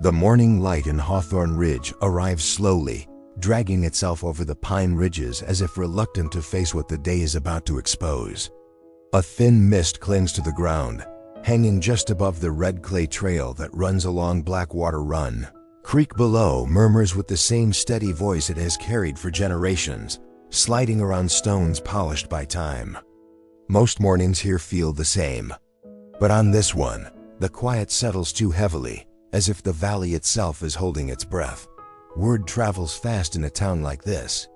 The morning light in Hawthorne Ridge arrives slowly, dragging itself over the pine ridges as if reluctant to face what the day is about to expose. A thin mist clings to the ground, hanging just above the red clay trail that runs along Blackwater Run. Creek below murmurs with the same steady voice it has carried for generations, sliding around stones polished by time. Most mornings here feel the same. But on this one, the quiet settles too heavily, as if the valley itself is holding its breath. Word travels fast in a town like this.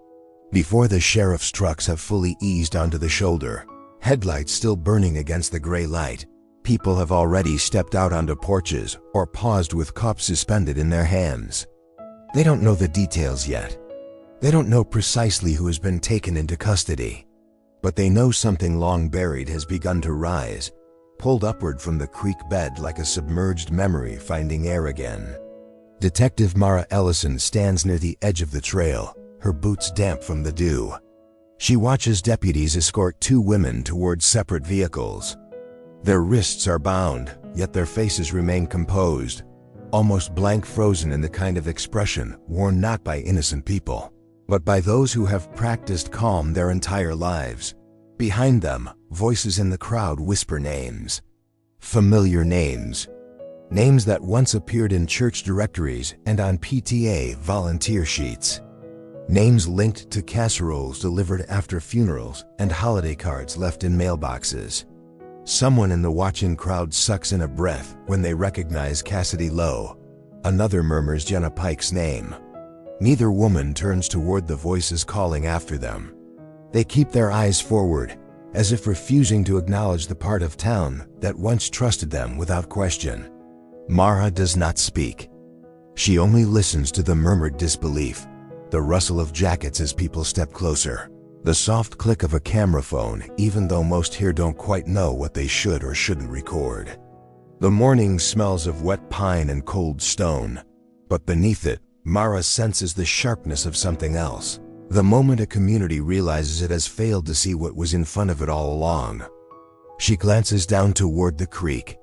Before the sheriff's trucks have fully eased onto the shoulder, headlights still burning against the gray light, people have already stepped out onto porches or paused with cups suspended in their hands. They don't know the details yet. They don't know precisely who has been taken into custody. But they know something long buried has begun to rise, pulled upward from the creek bed like a submerged memory finding air again. Detective Mara Ellison stands near the edge of the trail, her boots damp from the dew. She watches deputies escort two women towards separate vehicles. Their wrists are bound, yet their faces remain composed, almost blank, frozen in the kind of expression worn not by innocent people, but by those who have practiced calm their entire lives. Behind them, voices in the crowd whisper names. Familiar names. Names that once appeared in church directories and on PTA volunteer sheets. Names linked to casseroles delivered after funerals and holiday cards left in mailboxes. Someone in the watching crowd sucks in a breath when they recognize Cassidy Lowe. Another murmurs Jenna Pike's name. Neither woman turns toward the voices calling after them. They keep their eyes forward, as if refusing to acknowledge the part of town that once trusted them without question. Mara does not speak. She only listens to the murmured disbelief, the rustle of jackets as people step closer, the soft click of a camera phone, even though most here don't quite know what they should or shouldn't record. The morning smells of wet pine and cold stone, but beneath it, Mara senses the sharpness of something else. The moment a community realizes it has failed to see what was in front of it all along. She glances down toward the creek.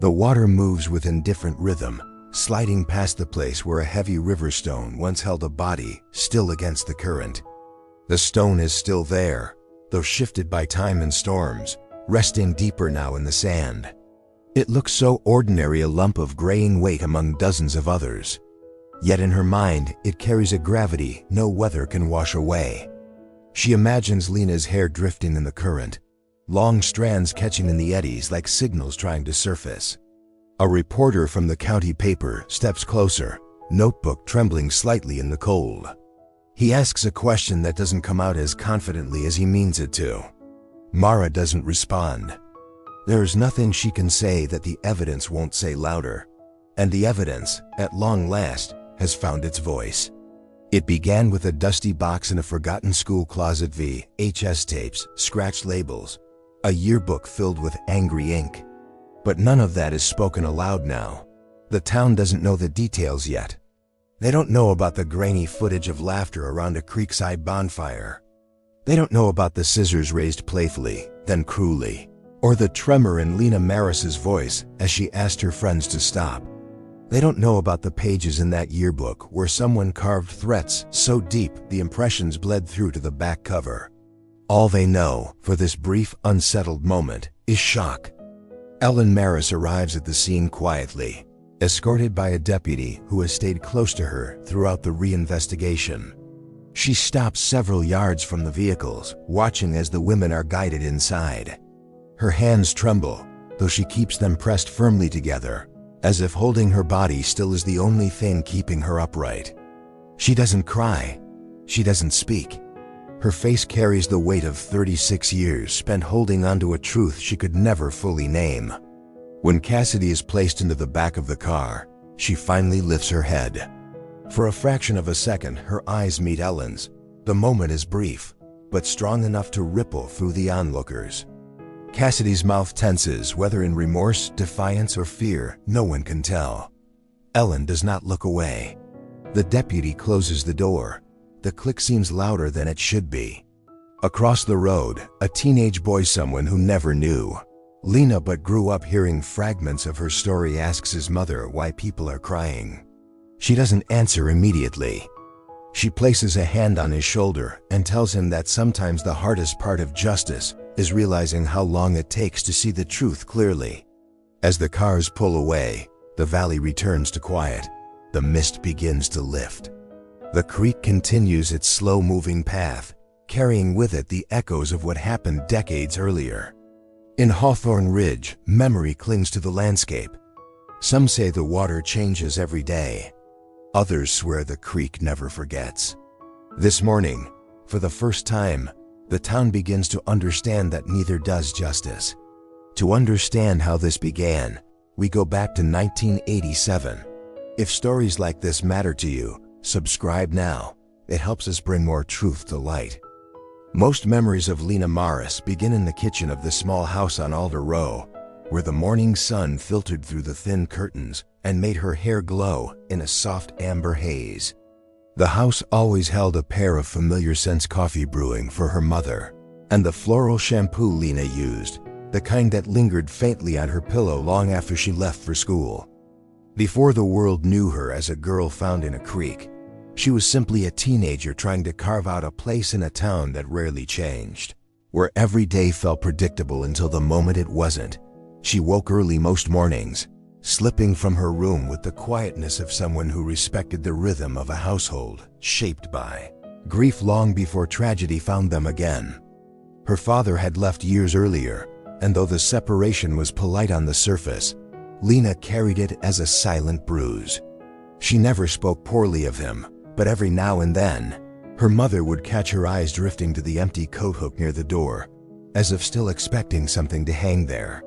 The water moves with indifferent rhythm, sliding past the place where a heavy river stone once held a body, still against the current. The stone is still there, though shifted by time and storms, resting deeper now in the sand. It looks so ordinary, a lump of graying weight among dozens of others. Yet in her mind, it carries a gravity no weather can wash away. She imagines Lena's hair drifting in the current, long strands catching in the eddies like signals trying to surface. A reporter from the county paper steps closer, notebook trembling slightly in the cold. He asks a question that doesn't come out as confidently as he means it to. Mara doesn't respond. There's nothing she can say that the evidence won't say louder. And the evidence, at long last, has found its voice. It began with a dusty box in a forgotten school closet, VHS tapes, scratched labels, a yearbook filled with angry ink. But none of that is spoken aloud now. The town doesn't know the details yet. They don't know about the grainy footage of laughter around a creekside bonfire. They don't know about the scissors raised playfully, then cruelly, or the tremor in Lena Maris's voice as she asked her friends to stop. They don't know about the pages in that yearbook where someone carved threats so deep the impressions bled through to the back cover. All they know, for this brief, unsettled moment, is shock. Ellen Maris arrives at the scene quietly, escorted by a deputy who has stayed close to her throughout the reinvestigation. She stops several yards from the vehicles, watching as the women are guided inside. Her hands tremble, though she keeps them pressed firmly together, as if holding her body still is the only thing keeping her upright. She doesn't cry. She doesn't speak. Her face carries the weight of 36 years spent holding onto a truth she could never fully name. When Cassidy is placed into the back of the car, she finally lifts her head. For a fraction of a second, her eyes meet Ellen's. The moment is brief, but strong enough to ripple through the onlookers. Cassidy's mouth tenses, whether in remorse, defiance, or fear, no one can tell. Ellen does not look away. The deputy closes the door. The click seems louder than it should be. Across the road, a teenage boy, someone who never knew. Lena, but grew up hearing fragments of her story, asks his mother why people are crying. She doesn't answer immediately. She places a hand on his shoulder and tells him that sometimes the hardest part of justice is realizing how long it takes to see the truth clearly. As the cars pull away, the valley returns to quiet. The mist begins to lift. The creek continues its slow-moving path, carrying with it the echoes of what happened decades earlier. In Hawthorne Ridge, memory clings to the landscape. Some say the water changes every day. Others swear the creek never forgets. This morning, for the first time, the town begins to understand that neither does justice. To understand how this began, we go back to 1987. If stories like this matter to you, subscribe now. It helps us bring more truth to light. Most memories of Lena Morris begin in the kitchen of the small house on Alder Row, where the morning sun filtered through the thin curtains and made her hair glow in a soft amber haze. The house always held a pair of familiar scents coffee brewing for her mother, and the floral shampoo Lena used, the kind that lingered faintly on her pillow long after she left for school. Before the world knew her as a girl found in a creek, she was simply a teenager trying to carve out a place in a town that rarely changed, where every day felt predictable until the moment it wasn't. She woke early most mornings, slipping from her room with the quietness of someone who respected the rhythm of a household shaped by grief long before tragedy found them again. Her father had left years earlier, and though the separation was polite on the surface, Lena carried it as a silent bruise. She never spoke poorly of him, but every now and then, her mother would catch her eyes drifting to the empty coat hook near the door, as if still expecting something to hang there.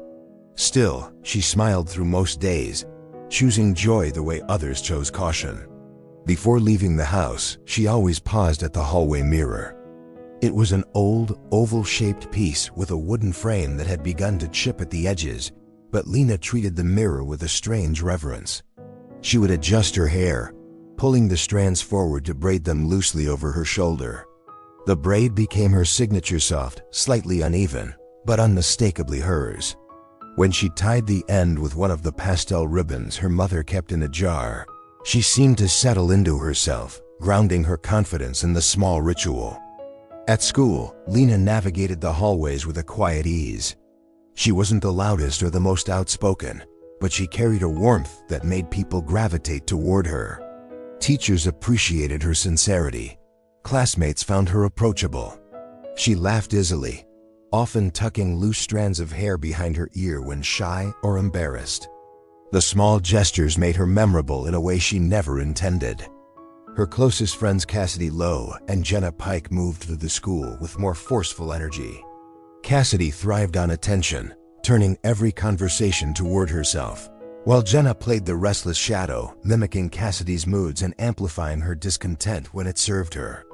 Still, she smiled through most days, choosing joy the way others chose caution. Before leaving the house, she always paused at the hallway mirror. It was an old, oval-shaped piece with a wooden frame that had begun to chip at the edges, but Lena treated the mirror with a strange reverence. She would adjust her hair, pulling the strands forward to braid them loosely over her shoulder. The braid became her signature, soft, slightly uneven, but unmistakably hers. When she tied the end with one of the pastel ribbons her mother kept in a jar, she seemed to settle into herself, grounding her confidence in the small ritual. At school, Lena navigated the hallways with a quiet ease. She wasn't the loudest or the most outspoken, but she carried a warmth that made people gravitate toward her. Teachers appreciated her sincerity. Classmates found her approachable. She laughed easily, often tucking loose strands of hair behind her ear when shy or embarrassed. The small gestures made her memorable in a way she never intended. Her closest friends Cassidy Lowe and Jenna Pike moved through the school with more forceful energy. Cassidy thrived on attention, turning every conversation toward herself, while Jenna played the restless shadow, mimicking Cassidy's moods and amplifying her discontent when it served her.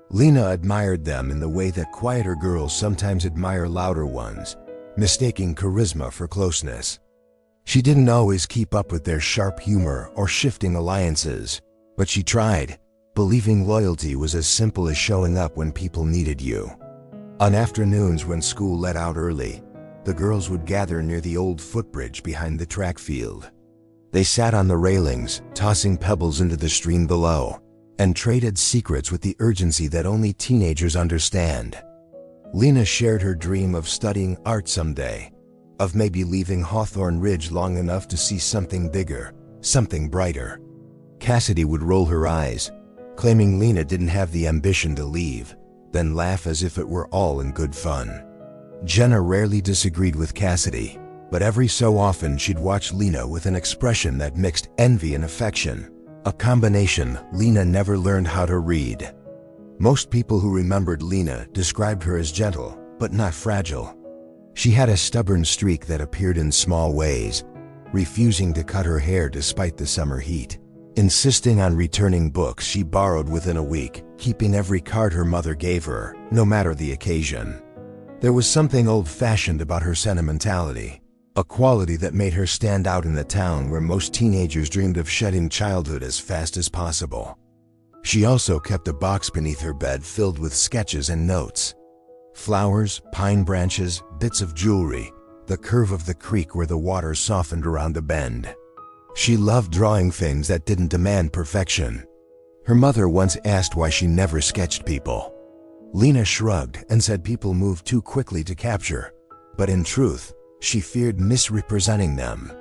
Lena admired them in the way that quieter girls sometimes admire louder ones, mistaking charisma for closeness. She didn't always keep up with their sharp humor or shifting alliances, but she tried, believing loyalty was as simple as showing up when people needed you. On afternoons when school let out early, the girls would gather near the old footbridge behind the track field. They sat on the railings, tossing pebbles into the stream below, and traded secrets with the urgency that only teenagers understand. Lena shared her dream of studying art someday, of maybe leaving Hawthorne Ridge long enough to see something bigger, something brighter. Cassidy would roll her eyes, claiming Lena didn't have the ambition to leave, then laugh as if it were all in good fun. Jenna rarely disagreed with Cassidy, but every so often she'd watch Lena with an expression that mixed envy and affection, a combination Lena never learned how to read. Most people who remembered Lena described her as gentle, but not fragile. She had a stubborn streak that appeared in small ways, refusing to cut her hair despite the summer heat, insisting on returning books she borrowed within a week, keeping every card her mother gave her, no matter the occasion. There was something old-fashioned about her sentimentality, a quality that made her stand out in the town where most teenagers dreamed of shedding childhood as fast as possible. She also kept a box beneath her bed filled with sketches and notes. Flowers, pine branches, bits of jewelry, the curve of the creek where the water softened around a bend. She loved drawing things that didn't demand perfection. Her mother once asked why she never sketched people. Lena shrugged and said people moved too quickly to capture, but in truth, she feared misrepresenting them.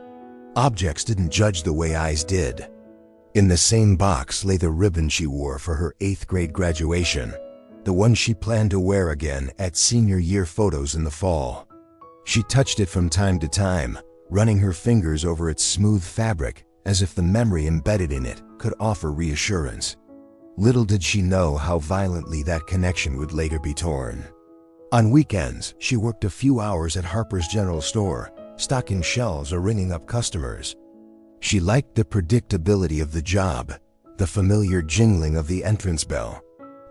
Objects didn't judge the way eyes did. In the same box lay the ribbon she wore for her 8th grade graduation, the one she planned to wear again at senior year photos in the fall. She touched it from time to time, running her fingers over its smooth fabric as if the memory embedded in it could offer reassurance. Little did she know how violently that connection would later be torn. On weekends, she worked a few hours at Harper's General Store, stocking shelves or ringing up customers. She liked the predictability of the job, the familiar jingling of the entrance bell,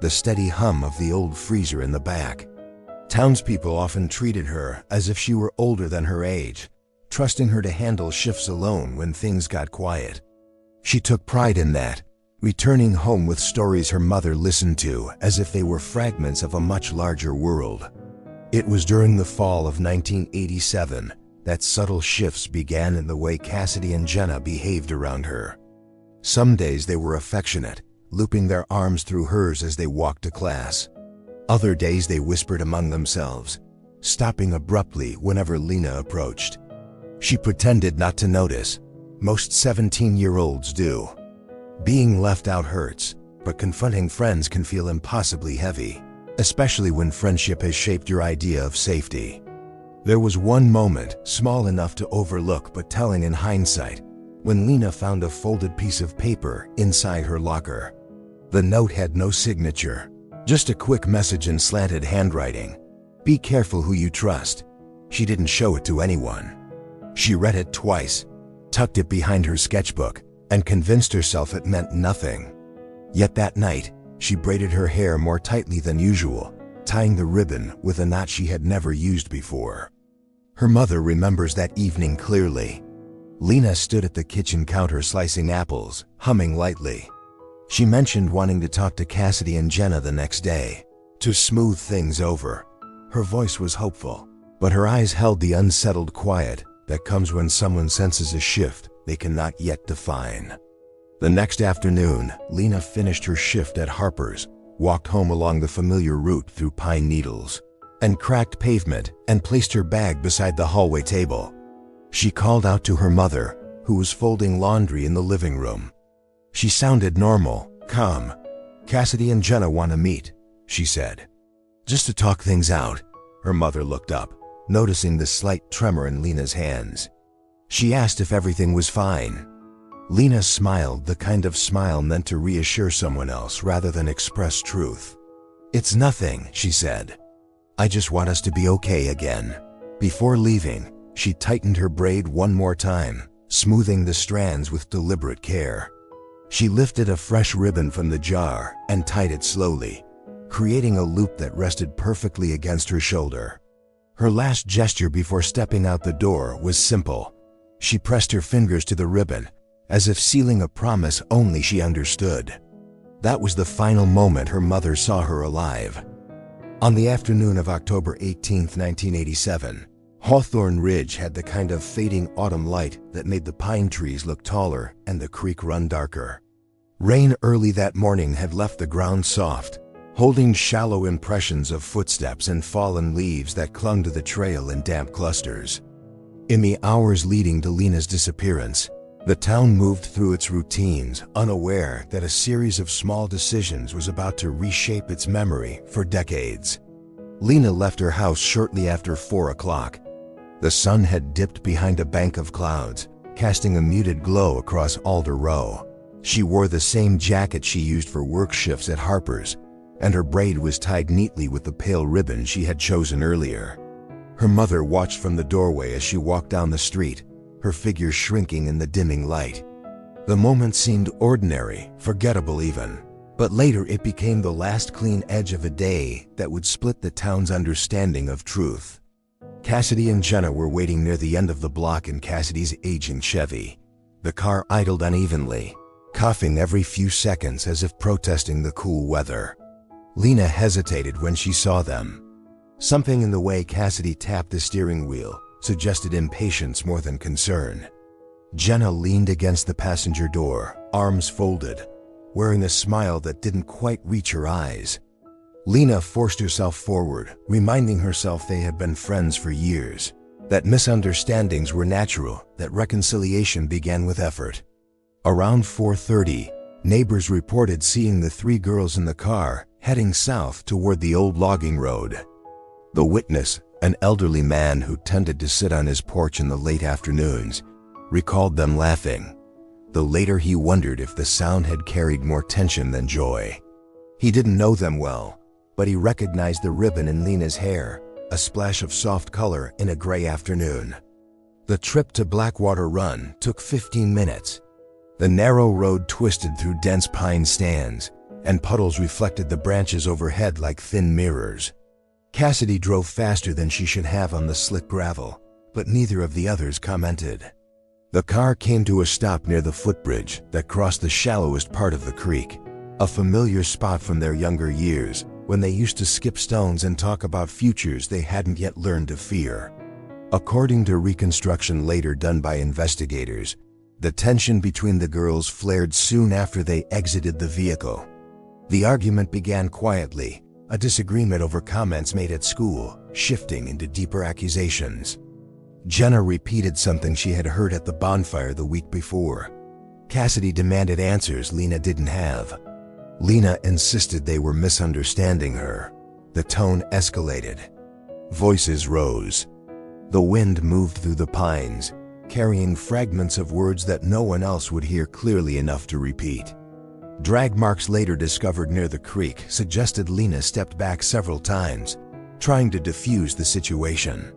the steady hum of the old freezer in the back. Townspeople often treated her as if she were older than her age, trusting her to handle shifts alone when things got quiet. She took pride in that, returning home with stories her mother listened to as if they were fragments of a much larger world. It was during the fall of 1987 that subtle shifts began in the way Cassidy and Jenna behaved around her. Some days they were affectionate, looping their arms through hers as they walked to class. Other days they whispered among themselves, stopping abruptly whenever Lena approached. She pretended not to notice. Most 17-year-olds do. Being left out hurts, but confronting friends can feel impossibly heavy, especially when friendship has shaped your idea of safety. There was one moment, small enough to overlook but telling in hindsight, when Lena found a folded piece of paper inside her locker. The note had no signature, just a quick message in slanted handwriting. "Be careful who you trust." She didn't show it to anyone. She read it twice, tucked it behind her sketchbook, and convinced herself it meant nothing. Yet that night, she braided her hair more tightly than usual, tying the ribbon with a knot she had never used before. Her mother remembers that evening clearly. Lena stood at the kitchen counter slicing apples, humming lightly. She mentioned wanting to talk to Cassidy and Jenna the next day, to smooth things over. Her voice was hopeful, but her eyes held the unsettled quiet that comes when someone senses a shift they cannot yet define. The next afternoon, Lena finished her shift at Harper's, walked home along the familiar route through pine needles and cracked pavement, and placed her bag beside the hallway table. She called out to her mother, who was folding laundry in the living room. She sounded normal, calm. "Cassidy and Jenna want to meet," she said. "Just to talk things out." Her mother looked up, noticing the slight tremor in Lena's hands. She asked if everything was fine. Lena smiled, the kind of smile meant to reassure someone else rather than express truth. "It's nothing," she said. "I just want us to be okay again." Before leaving, she tightened her braid one more time, smoothing the strands with deliberate care. She lifted a fresh ribbon from the jar and tied it slowly, creating a loop that rested perfectly against her shoulder. Her last gesture before stepping out the door was simple. She pressed her fingers to the ribbon, as if sealing a promise only she understood. That was the final moment her mother saw her alive. On the afternoon of October 18, 1987, Hawthorne Ridge had the kind of fading autumn light that made the pine trees look taller and the creek run darker. Rain early that morning had left the ground soft, holding shallow impressions of footsteps and fallen leaves that clung to the trail in damp clusters. In the hours leading to Lena's disappearance, the town moved through its routines, unaware that a series of small decisions was about to reshape its memory for decades. Lena left her house shortly after 4 o'clock. The sun had dipped behind a bank of clouds, casting a muted glow across Alder Row. She wore the same jacket she used for work shifts at Harper's, and her braid was tied neatly with the pale ribbon she had chosen earlier. Her mother watched from the doorway as she walked down the street, her figure shrinking in the dimming light. The moment seemed ordinary, forgettable even, but later it became the last clean edge of a day that would split the town's understanding of truth. Cassidy and Jenna were waiting near the end of the block in Cassidy's aging Chevy. The car idled unevenly, coughing every few seconds as if protesting the cool weather. Lena hesitated when she saw them. Something in the way Cassidy tapped the steering wheel, suggested impatience more than concern. Jenna leaned against the passenger door, arms folded, wearing a smile that didn't quite reach her eyes. Lena forced herself forward, reminding herself they had been friends for years, that misunderstandings were natural, that reconciliation began with effort. Around 4:30, neighbors reported seeing the three girls in the car heading south toward the old logging road. The witness, an elderly man who tended to sit on his porch in the late afternoons, recalled them laughing, though later he wondered if the sound had carried more tension than joy. He didn't know them well, but he recognized the ribbon in Lena's hair, a splash of soft color in a gray afternoon. The trip to Blackwater Run took 15 minutes. The narrow road twisted through dense pine stands, and puddles reflected the branches overhead like thin mirrors. Cassidy drove faster than she should have on the slick gravel, but neither of the others commented. The car came to a stop near the footbridge that crossed the shallowest part of the creek, a familiar spot from their younger years when they used to skip stones and talk about futures they hadn't yet learned to fear. According to reconstruction later done by investigators, the tension between the girls flared soon after they exited the vehicle. The argument began quietly, a disagreement over comments made at school, shifting into deeper accusations. Jenna repeated something she had heard at the bonfire the week before. Cassidy demanded answers Lena didn't have. Lena insisted they were misunderstanding her. The tone escalated. Voices rose. The wind moved through the pines, carrying fragments of words that no one else would hear clearly enough to repeat. Drag marks later discovered near the creek suggested Lena stepped back several times, trying to defuse the situation.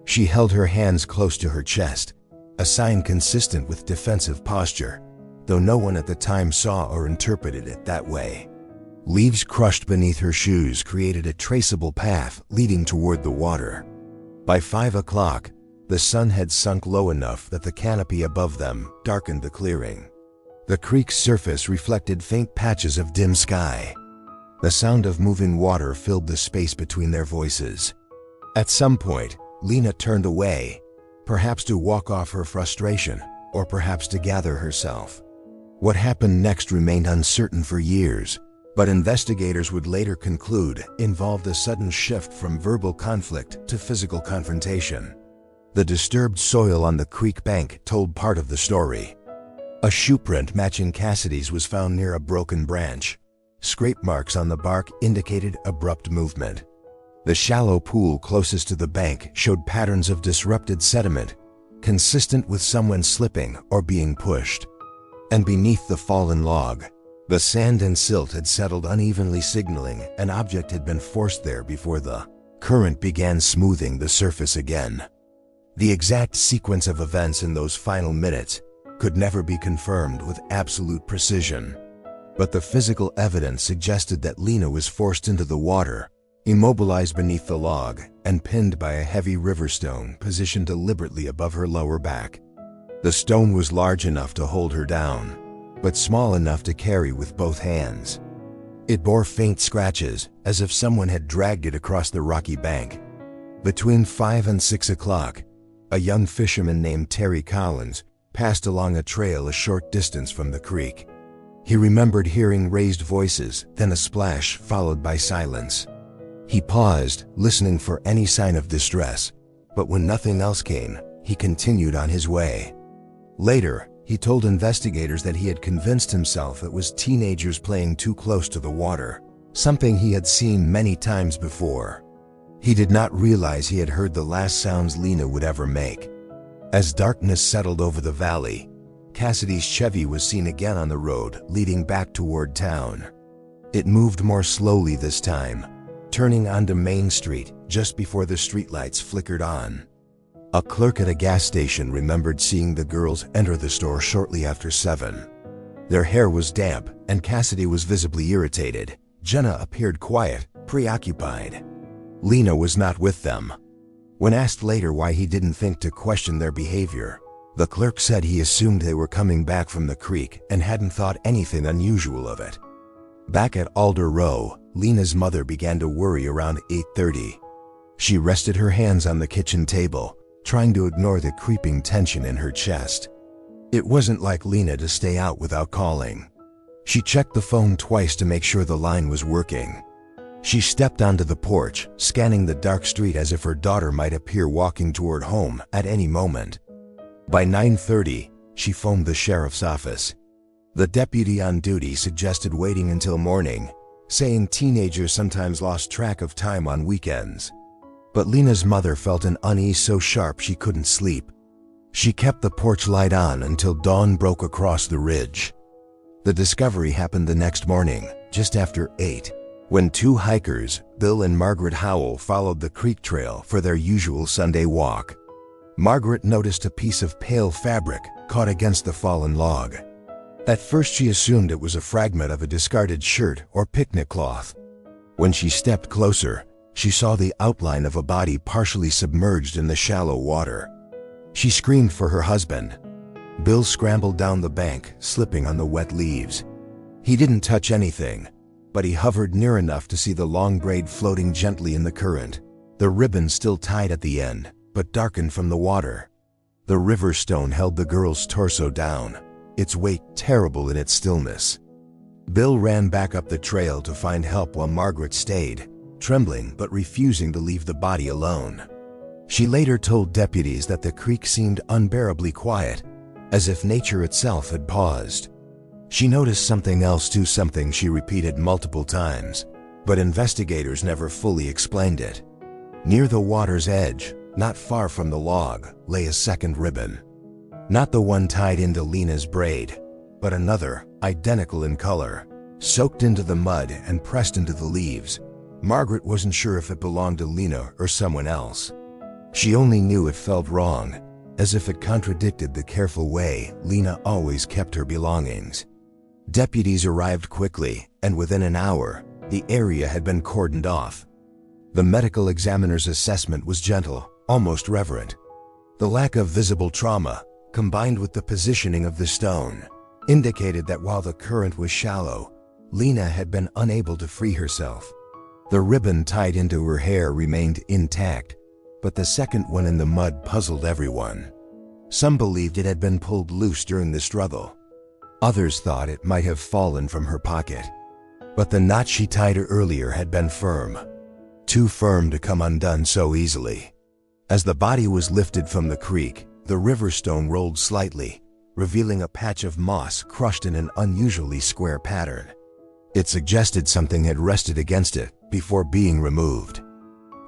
She held her hands close to her chest, a sign consistent with defensive posture, though no one at the time saw or interpreted it that way. Leaves crushed beneath her shoes created a traceable path leading toward the water. By 5 o'clock, the sun had sunk low enough that the canopy above them darkened the clearing. The creek's surface reflected faint patches of dim sky. The sound of moving water filled the space between their voices. At some point, Lena turned away, perhaps to walk off her frustration, or perhaps to gather herself. What happened next remained uncertain for years, but investigators would later conclude involved a sudden shift from verbal conflict to physical confrontation. The disturbed soil on the creek bank told part of the story. A shoe print matching Cassidy's was found near a broken branch. Scrape marks on the bark indicated abrupt movement. The shallow pool closest to the bank showed patterns of disrupted sediment, consistent with someone slipping or being pushed. And beneath the fallen log, the sand and silt had settled unevenly, signaling an object had been forced there before the current began smoothing the surface again. The exact sequence of events in those final minutes could never be confirmed with absolute precision, but the physical evidence suggested that Lena was forced into the water, immobilized beneath the log, and pinned by a heavy river stone positioned deliberately above her lower back. The stone was large enough to hold her down, but small enough to carry with both hands. It bore faint scratches, as if someone had dragged it across the rocky bank. Between 5 and 6 o'clock, a young fisherman named Terry Collins passed along a trail a short distance from the creek. He remembered hearing raised voices, then a splash followed by silence. He paused, listening for any sign of distress, but when nothing else came, he continued on his way. Later, he told investigators that he had convinced himself it was teenagers playing too close to the water, something he had seen many times before. He did not realize he had heard the last sounds Lena would ever make. As darkness settled over the valley, Cassidy's Chevy was seen again on the road leading back toward town. It moved more slowly this time, turning onto Main Street just before the streetlights flickered on. A clerk at a gas station remembered seeing the girls enter the store shortly after 7. Their hair was damp, and Cassidy was visibly irritated. Jenna appeared quiet, preoccupied. Lena was not with them. When asked later why he didn't think to question their behavior, the clerk said he assumed they were coming back from the creek and hadn't thought anything unusual of it. Back at Alder Row, Lena's mother began to worry around 8:30. She rested her hands on the kitchen table, trying to ignore the creeping tension in her chest. It wasn't like Lena to stay out without calling. She checked the phone twice to make sure the line was working. She stepped onto the porch, scanning the dark street as if her daughter might appear walking toward home at any moment. By 9:30, she phoned the sheriff's office. The deputy on duty suggested waiting until morning, saying teenagers sometimes lost track of time on weekends. But Lena's mother felt an unease so sharp she couldn't sleep. She kept the porch light on until dawn broke across the ridge. The discovery happened the next morning, just after 8, when two hikers, Bill and Margaret Howell, followed the creek trail for their usual Sunday walk. Margaret noticed a piece of pale fabric caught against the fallen log. At first she assumed it was a fragment of a discarded shirt or picnic cloth. When she stepped closer, she saw the outline of a body partially submerged in the shallow water. She screamed for her husband. Bill scrambled down the bank, slipping on the wet leaves. He didn't touch anything, but he hovered near enough to see the long braid floating gently in the current, the ribbon still tied at the end, but darkened from the water. The river stone held the girl's torso down, its weight terrible in its stillness. Bill ran back up the trail to find help while Margaret stayed, trembling but refusing to leave the body alone. She later told deputies that the creek seemed unbearably quiet, as if nature itself had paused. She noticed something else too, something she repeated multiple times, but investigators never fully explained it. Near the water's edge, not far from the log, lay a second ribbon. Not the one tied into Lena's braid, but another, identical in color, soaked into the mud and pressed into the leaves. Margaret wasn't sure if it belonged to Lena or someone else. She only knew it felt wrong, as if it contradicted the careful way Lena always kept her belongings. Deputies arrived quickly, and within an hour, the area had been cordoned off. The medical examiner's assessment was gentle, almost reverent. The lack of visible trauma, combined with the positioning of the stone, indicated that while the current was shallow, Lena had been unable to free herself. The ribbon tied into her hair remained intact, but the second one in the mud puzzled everyone. Some believed it had been pulled loose during the struggle. Others thought it might have fallen from her pocket. But the knot she tied earlier had been firm, too firm to come undone so easily. As the body was lifted from the creek, the river stone rolled slightly, revealing a patch of moss crushed in an unusually square pattern. It suggested something had rested against it before being removed.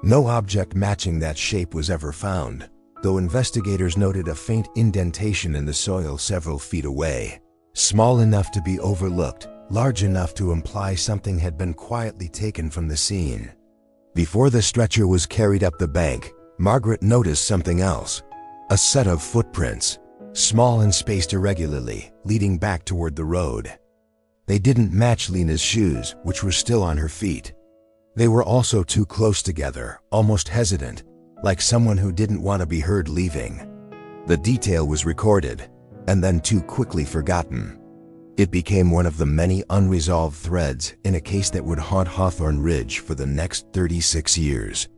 No object matching that shape was ever found, though investigators noted a faint indentation in the soil several feet away, small enough to be overlooked, large enough to imply something had been quietly taken from the scene. Before the stretcher was carried up the bank, Margaret noticed something else, a set of footprints, small and spaced irregularly, leading back toward the road. They didn't match Lena's shoes, which were still on her feet. They were also too close together, almost hesitant, like someone who didn't want to be heard leaving. The detail was recorded, and then too quickly forgotten. It became one of the many unresolved threads in a case that would haunt Hawthorne Ridge for the next 36 years.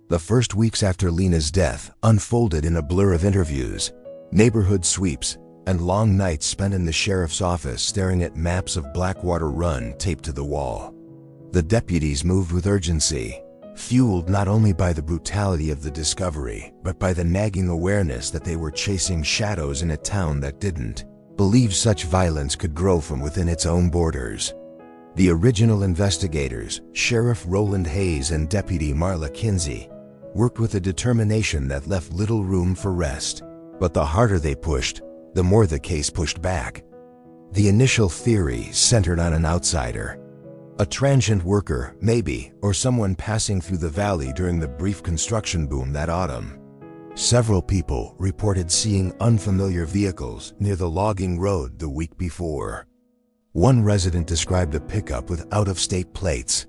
The first weeks after Lena's death unfolded in a blur of interviews, neighborhood sweeps, and long nights spent in the sheriff's office staring at maps of Blackwater Run taped to the wall. The deputies moved with urgency, fueled not only by the brutality of the discovery, but by the nagging awareness that they were chasing shadows in a town that didn't believe such violence could grow from within its own borders. The original investigators, Sheriff Roland Hayes and Deputy Marla Kinsey, worked with a determination that left little room for rest. But the harder they pushed, the more the case pushed back. The initial theory centered on an outsider. A transient worker, maybe, or someone passing through the valley during the brief construction boom that autumn. Several people reported seeing unfamiliar vehicles near the logging road the week before. One resident described a pickup with out-of-state plates.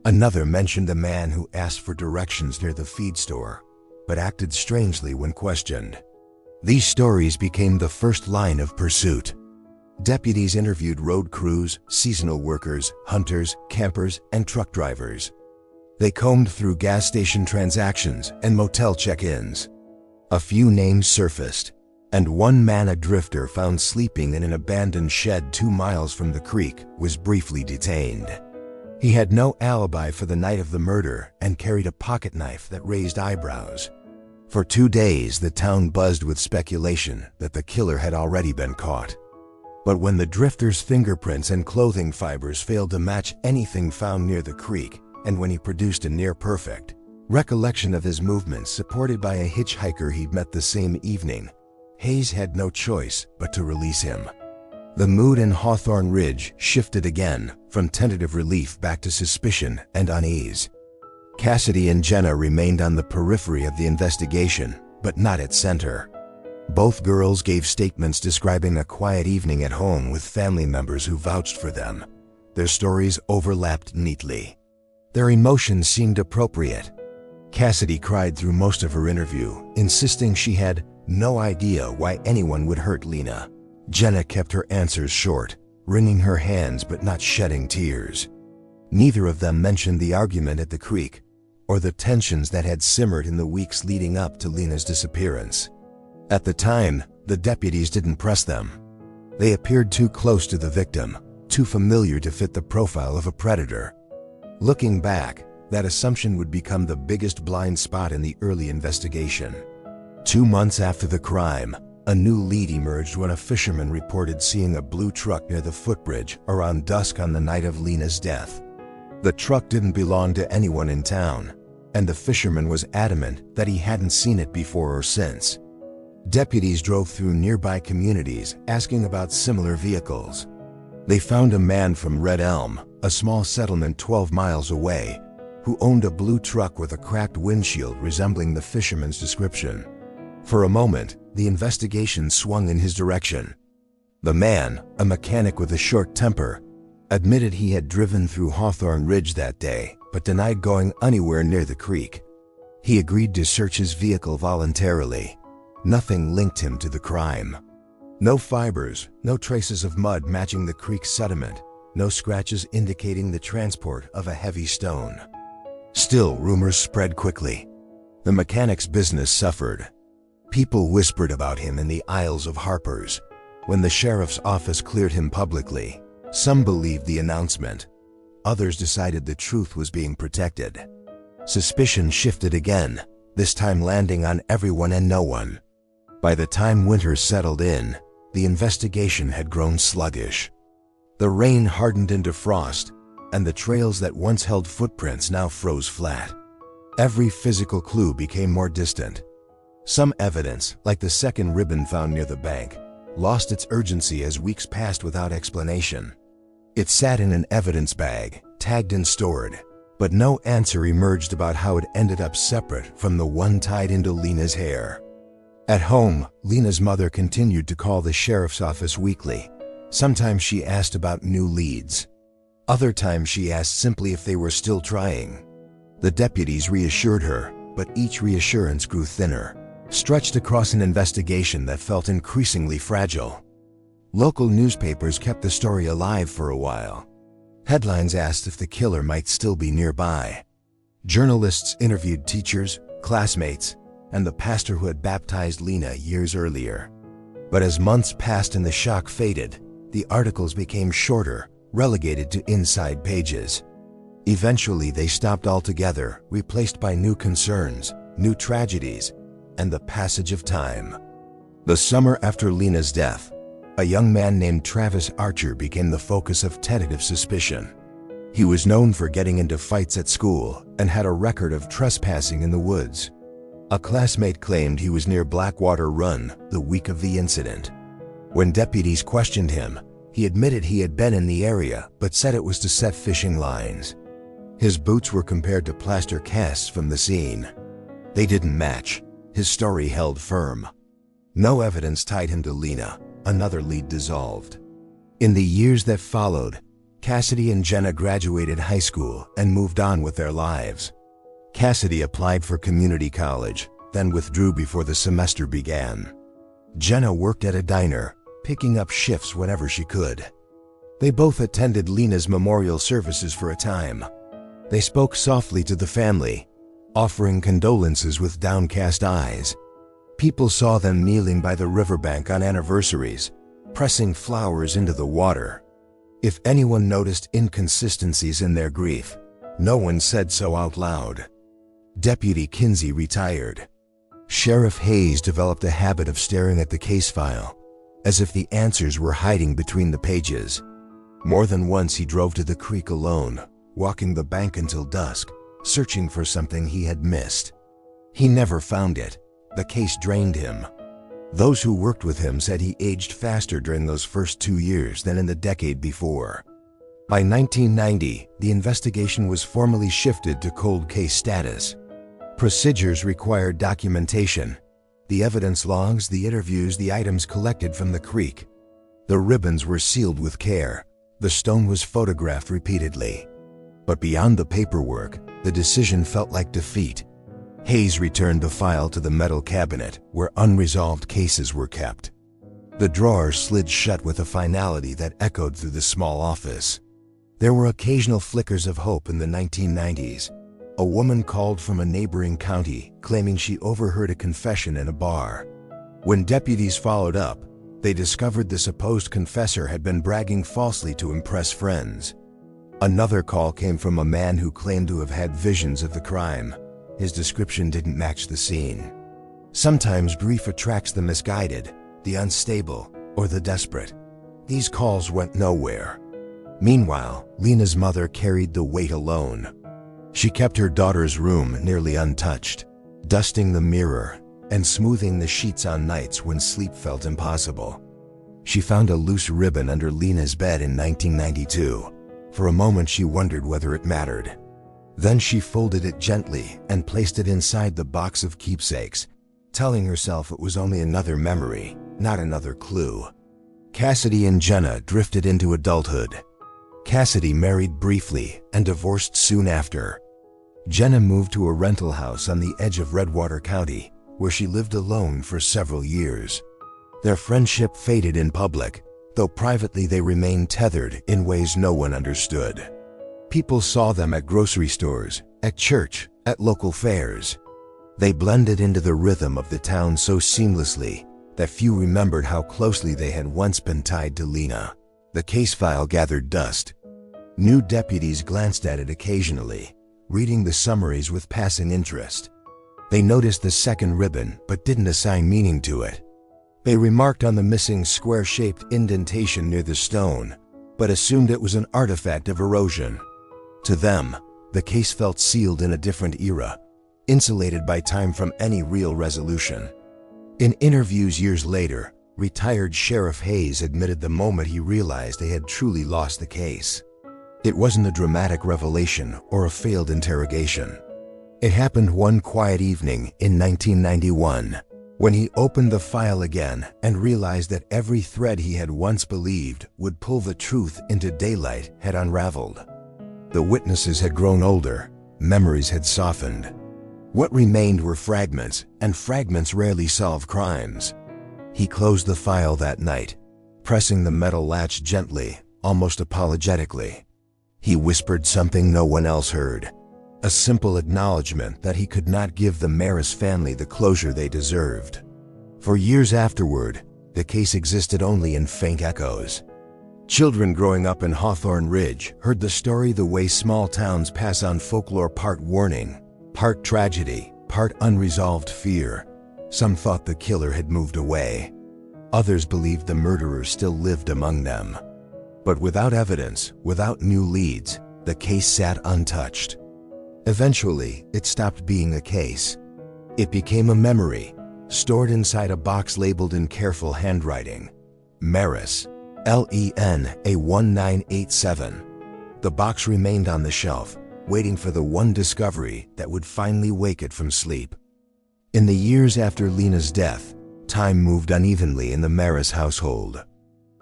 Another mentioned a man who asked for directions near the feed store, but acted strangely when questioned. These stories became the first line of pursuit. Deputies interviewed road crews, seasonal workers, hunters, campers, and truck drivers. They combed through gas station transactions and motel check-ins. A few names surfaced, and one man, a drifter found sleeping in an abandoned shed 2 miles from the creek, was briefly detained. He had no alibi for the night of the murder and carried a pocket knife that raised eyebrows. For 2 days, the town buzzed with speculation that the killer had already been caught. But when the drifter's fingerprints and clothing fibers failed to match anything found near the creek, and when he produced a near-perfect recollection of his movements supported by a hitchhiker he'd met the same evening, Hayes had no choice but to release him. The mood in Hawthorne Ridge shifted again, from tentative relief back to suspicion and unease. Cassidy and Jenna remained on the periphery of the investigation, but not its center. Both girls gave statements describing a quiet evening at home with family members who vouched for them. Their stories overlapped neatly. Their emotions seemed appropriate. Cassidy cried through most of her interview, insisting she had no idea why anyone would hurt Lena. Jenna kept her answers short, wringing her hands but not shedding tears. Neither of them mentioned the argument at the creek, or the tensions that had simmered in the weeks leading up to Lena's disappearance. At the time, the deputies didn't press them. They appeared too close to the victim, too familiar to fit the profile of a predator. Looking back, that assumption would become the biggest blind spot in the early investigation. 2 months after the crime, a new lead emerged when a fisherman reported seeing a blue truck near the footbridge around dusk on the night of Lena's death. The truck didn't belong to anyone in town, and the fisherman was adamant that he hadn't seen it before or since. Deputies drove through nearby communities asking about similar vehicles. They found a man from Red Elm, a small settlement 12 miles away, who owned a blue truck with a cracked windshield resembling the fisherman's description. For a moment, the investigation swung in his direction. The man, a mechanic with a short temper, admitted he had driven through Hawthorne Ridge that day, but denied going anywhere near the creek. He agreed to search his vehicle voluntarily. Nothing linked him to the crime. No fibers, no traces of mud matching the creek's sediment, no scratches indicating the transport of a heavy stone. Still, rumors spread quickly. The mechanic's business suffered. People whispered about him in the aisles of Harper's. When the sheriff's office cleared him publicly, some believed the announcement. Others decided the truth was being protected. Suspicion shifted again, this time landing on everyone and no one. By the time winter settled in, the investigation had grown sluggish. The rain hardened into frost, and the trails that once held footprints now froze flat. Every physical clue became more distant. Some evidence, like the second ribbon found near the bank, lost its urgency as weeks passed without explanation. It sat in an evidence bag, tagged and stored, but no answer emerged about how it ended up separate from the one tied into Lena's hair. At home, Lena's mother continued to call the sheriff's office weekly. Sometimes she asked about new leads. Other times she asked simply if they were still trying. The deputies reassured her, but each reassurance grew thinner, stretched across an investigation that felt increasingly fragile. Local newspapers kept the story alive for a while. Headlines asked if the killer might still be nearby. Journalists interviewed teachers, classmates, and the pastor who had baptized Lena years earlier. But as months passed and the shock faded, the articles became shorter, relegated to inside pages. Eventually they stopped altogether, replaced by new concerns, new tragedies, and the passage of time. The summer after Lena's death, a young man named Travis Archer became the focus of tentative suspicion. He was known for getting into fights at school and had a record of trespassing in the woods. A classmate claimed he was near Blackwater Run the week of the incident. When deputies questioned him, he admitted he had been in the area but said it was to set fishing lines. His boots were compared to plaster casts from the scene. They didn't match. His story held firm. No evidence tied him to Lena. Another lead dissolved. In the years that followed, Cassidy and Jenna graduated high school and moved on with their lives. Cassidy applied for community college, then withdrew before the semester began. Jenna worked at a diner, picking up shifts whenever she could. They both attended Lena's memorial services for a time. They spoke softly to the family, offering condolences with downcast eyes. People saw them kneeling by the riverbank on anniversaries, pressing flowers into the water. If anyone noticed inconsistencies in their grief, no one said so out loud. Deputy Kinsey retired. Sheriff Hayes developed a habit of staring at the case file, as if the answers were hiding between the pages. More than once he drove to the creek alone, walking the bank until dusk, searching for something he had missed. He never found it. The case drained him. Those who worked with him said he aged faster during those first 2 years than in the decade before. By 1990, the investigation was formally shifted to cold case status. Procedures required documentation: the evidence logs, the interviews, the items collected from the creek. The ribbons were sealed with care. The stone was photographed repeatedly. But beyond the paperwork, the decision felt like defeat. Hayes returned the file to the metal cabinet where unresolved cases were kept. The drawers slid shut with a finality that echoed through the small office. There were occasional flickers of hope in the 1990s. A woman called from a neighboring county claiming she overheard a confession in a bar. When deputies followed up, they discovered the supposed confessor had been bragging falsely to impress friends. Another call came from a man who claimed to have had visions of the crime. His description didn't match the scene. Sometimes grief attracts the misguided, the unstable, or the desperate. These calls went nowhere. Meanwhile, Lena's mother carried the weight alone. She kept her daughter's room nearly untouched, dusting the mirror and smoothing the sheets on nights when sleep felt impossible. She found a loose ribbon under Lena's bed in 1992. For a moment she wondered whether it mattered. Then she folded it gently and placed it inside the box of keepsakes, telling herself it was only another memory, not another clue. Cassidy and Jenna drifted into adulthood. Cassidy married briefly and divorced soon after. Jenna moved to a rental house on the edge of Redwater County, where she lived alone for several years. Their friendship faded in public, though privately they remained tethered in ways no one understood. People saw them at grocery stores, at church, at local fairs. They blended into the rhythm of the town so seamlessly that few remembered how closely they had once been tied to Lena. The case file gathered dust. New deputies glanced at it occasionally, reading the summaries with passing interest. They noticed the second ribbon but didn't assign meaning to it. They remarked on the missing square-shaped indentation near the stone, but assumed it was an artifact of erosion. To them, the case felt sealed in a different era, insulated by time from any real resolution. In interviews years later, retired Sheriff Hayes admitted the moment he realized they had truly lost the case. It wasn't a dramatic revelation or a failed interrogation. It happened one quiet evening in 1991, when he opened the file again and realized that every thread he had once believed would pull the truth into daylight had unraveled. The witnesses had grown older, memories had softened. What remained were fragments, and fragments rarely solve crimes. He closed the file that night, pressing the metal latch gently, almost apologetically. He whispered something no one else heard, a simple acknowledgement that he could not give the Maris family the closure they deserved. For years afterward, the case existed only in faint echoes. Children growing up in Hawthorne Ridge heard the story the way small towns pass on folklore, part warning, part tragedy, part unresolved fear. Some thought the killer had moved away. Others believed the murderer still lived among them. But without evidence, without new leads, the case sat untouched. Eventually, it stopped being a case. It became a memory, stored inside a box labeled in careful handwriting. Maris, Lena 1987. The box remained on the shelf, waiting for the one discovery that would finally wake it from sleep. In the years after Lena's death, time moved unevenly in the Maris household.